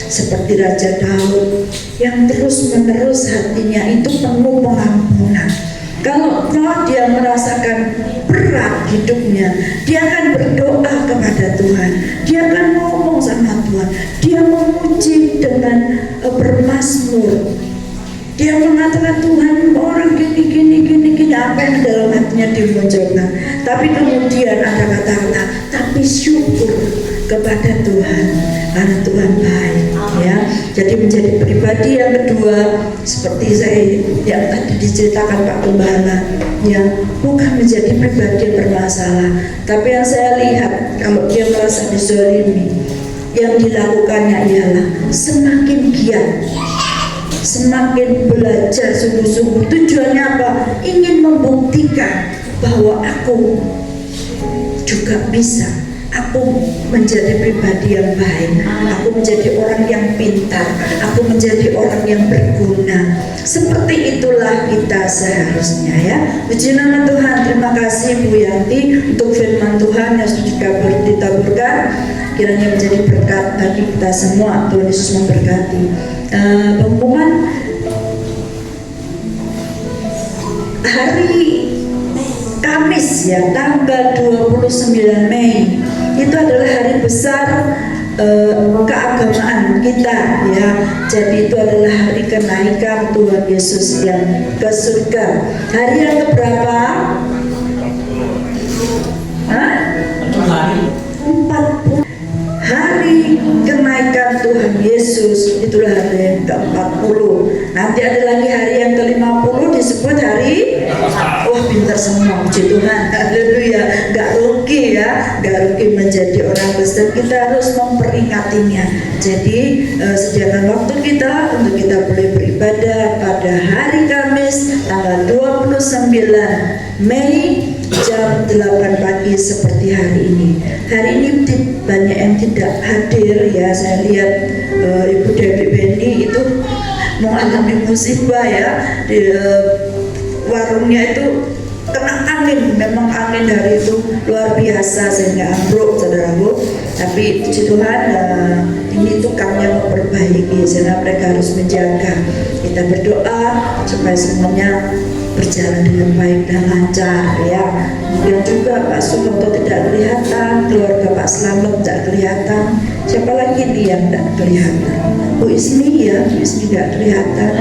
seperti Raja Daud yang terus-menerus hatinya itu penuh pengampunan. Kalau dia merasakan berat hidupnya, dia akan berdoa kepada Tuhan, dia akan ngomong sama Tuhan, dia memuji dengan bermazmur. Dia mengatakan, Tuhan, orang gini, apa yang dalam hatinya dimunculkan. Tapi kemudian ada kata-kata, tapi syukur kepada Tuhan, karena Tuhan baik. Ya, jadi menjadi pribadi yang kedua, seperti saya yang tadi diceritakan Pak Gembala, yang bukan menjadi pribadi yang bermasalah, tapi yang saya lihat kalau dia merasa dizalimi, yang dilakukannya ialah semakin giat, semakin belajar sungguh-sungguh. Tujuannya apa? Ingin membuktikan bahwa aku juga bisa, aku menjadi pribadi yang baik, aku menjadi orang yang pintar, aku menjadi orang yang berguna. Seperti itulah kita seharusnya ya. Puji nama Tuhan. Terima kasih Bu Yanti untuk firman Tuhan yang sudah ditaburkan, kiranya menjadi berkat bagi kita semua. Tuhan Yesus memberkati. Pengumuman hari Kamis ya, tanggal 29 Mei itu adalah hari besar keagamaan kita ya. Jadi itu adalah hari kenaikan Tuhan Yesus yang ke surga. Hari yang keberapa? 40. Hari kenaikan Tuhan Yesus itulah hari yang ke-40. Nanti ada lagi hari yang ke-50 disebut hari, wah pintar semua, puji Tuhan, haleluya. Gak rugi ya, gak rugi menjadi orang Kristen. Kita harus memperingatinya. Jadi sediakan waktu kita untuk kita boleh beribadah pada hari Kamis tanggal 29 Mei jam 8 pagi seperti hari ini. Hari ini banyak yang tidak hadir ya. Saya lihat Ibu Dewi Bendi itu mengalami musibah ya, di warungnya itu kena angin. Memang angin hari itu luar biasa sehingga ambruk, saudaraku. Tapi puji Tuhan, ini tukangnya memperbaiki sehingga mereka harus menjaga. Kita berdoa supaya semuanya berjalan dengan baik dan lancar ya. Kemudian juga Pak Sukoto tidak kelihatan, keluarga Pak Slamet tidak kelihatan. Siapa lagi nih yang tidak kelihatan? Bu Ismi ya, Bu Ismi tidak kelihatan.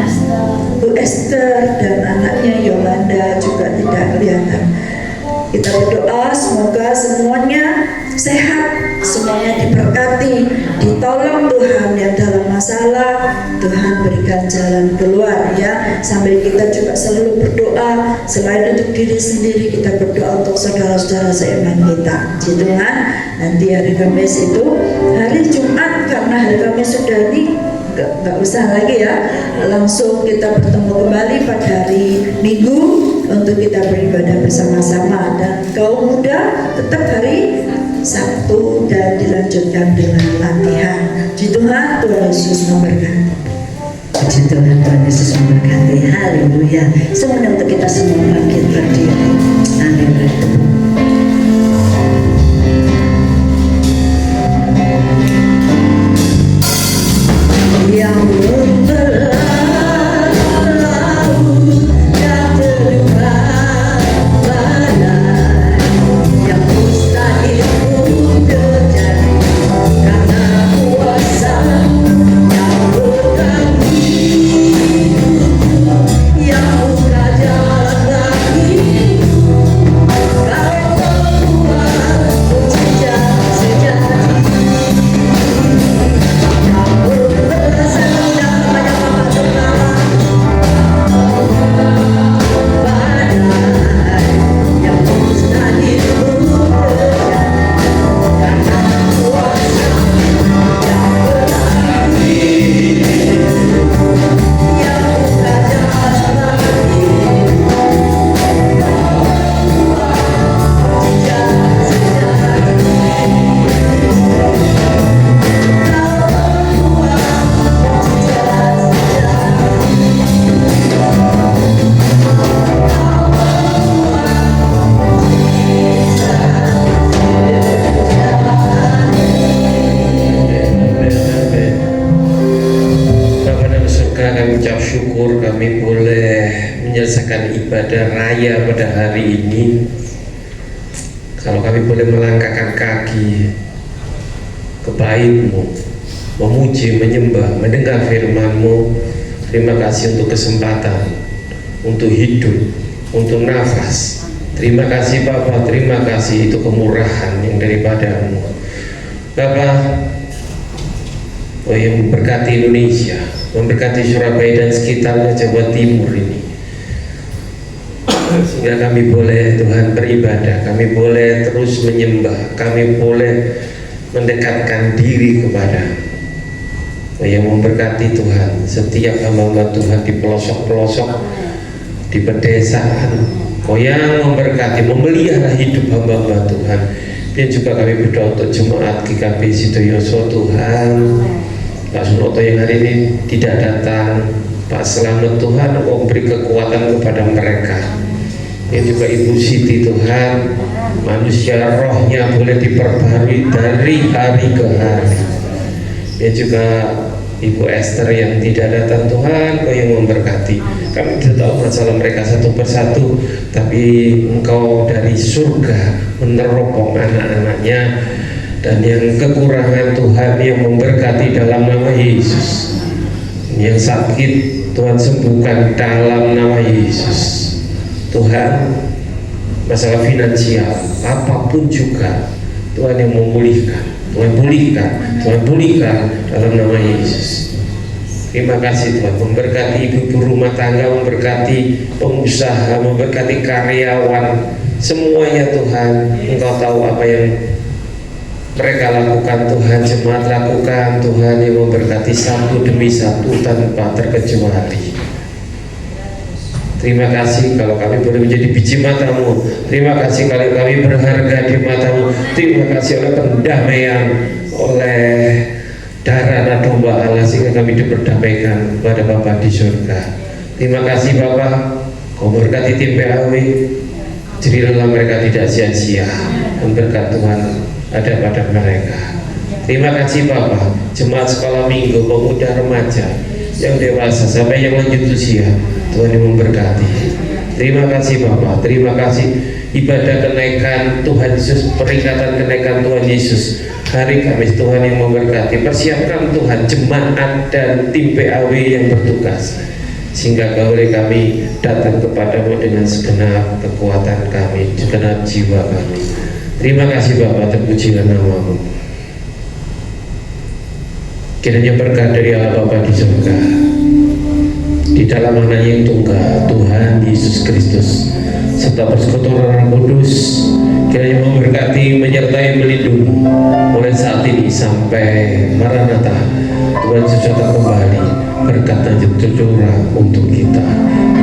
Bu Esther dan anaknya Yolanda juga tidak kelihatan. Kita berdoa semoga semuanya sehat, semuanya diberkati, ditolong Tuhan. Yang dalam masalah, Tuhan berikan jalan keluar ya. Sambil kita juga selalu berdoa, selain untuk diri sendiri, kita berdoa untuk saudara-saudara seiman kita. Puji Tuhan. Nanti hari Kamis itu, hari Jumat, karena hari Kamis sudah nggak usah lagi ya, langsung kita bertemu kembali pada hari Minggu untuk kita beribadah bersama-sama. Dan kaum muda tetap hari Sabtu dan dilanjutkan dengan latihan. Puji Tuhan, Tuhan Yesus memberkati. Puji Tuhan, Tuhan Yesus memberkati. Haleluya. Semuanya untuk kita semua bangkit berdiri. Amin. kami ucap syukur kami boleh menyelesaikan ibadah raya pada hari ini. Kalau kami boleh melangkahkan kaki ke bait-Mu, memuji, menyembah, mendengar firman-Mu, terima kasih untuk kesempatan, untuk hidup, untuk nafas. Terima kasih Bapa, terima kasih itu kemurahan yang daripada-Mu. Bapa, yang memberkati Indonesia, memberkati Surabaya dan sekitarnya, Jawa Timur ini, sehingga kami boleh Tuhan beribadah, kami boleh terus menyembah, kami boleh mendekatkan diri kepada yang memberkati Tuhan setiap hamba Tuhan di pelosok-pelosok, di pedesaan, yang memberkati, memelihara hidup hamba Tuhan. Dan juga kami berdoa untuk jemaat GKP Sidoyoso Tuhan, Pak Sunoto yang hari ini tidak datang, Pak Selamat Tuhan, memberi kekuatan kepada mereka. Yang juga Ibu Siti Tuhan, manusia rohnya boleh diperbarui dari hari ke hari. Dan juga Ibu Esther yang tidak datang Tuhan, Kau yang memberkati. Kami tidak tahu masalah mereka satu persatu, tapi Engkau dari surga meneropong anak-anaknya, dan yang kekurangan Tuhan yang memberkati dalam nama Yesus. Yang sakit Tuhan sembuhkan dalam nama Yesus. Tuhan, masalah finansial apapun juga Tuhan yang memulihkan, Tuhan pulihkan, Tuhan pulihkan dalam nama Yesus. Terima kasih Tuhan, memberkati ibu-ibu rumah tangga, memberkati pengusaha, memberkati karyawan, semuanya Tuhan. Engkau tahu apa yang mereka lakukan Tuhan, jemaat lakukan Tuhan, yang memberkati satu demi satu tanpa terkecuali. Terima kasih kalau kami boleh menjadi biji mata-Mu. Terima kasih kalau kami berharga di mata-Mu. Terima kasih oleh pendamaian, oleh darah anak domba Allah, sehingga kami diperdamaikan kepada Bapa di surga. Terima kasih Bapa, Kau berkati tim PAW, jadilah mereka tidak sia-sia, dan berkat Tuhan ada pada mereka. Terima kasih Bapa, jemaat sekolah minggu, pemuda, remaja, yang dewasa sampai yang lanjut usia, Tuhan yang memberkati. Terima kasih Bapa, terima kasih ibadah kenaikan Tuhan Yesus, peringatan kenaikan Tuhan Yesus hari Kamis, Tuhan yang memberkati. Persiapkan Tuhan jemaat dan tim PAW yang bertugas, sehingga boleh kami datang kepadamu dengan segenap kekuatan kami, segenap jiwa kami. Terima kasih Bapa, terpujilah nama-Mu. Kiranya berkat dari Allah Bapa di surga, di dalam anaknya yang tunggal Tuhan Yesus Kristus, serta persekutuan Roh Kudus, kiranya memberkati, menyertai, melindungi mulai saat ini sampai Maranatha. Tuhan Yesus datang kembali, berkat lanjut tercurah untuk kita.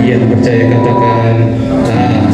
Yang percaya katakan amin.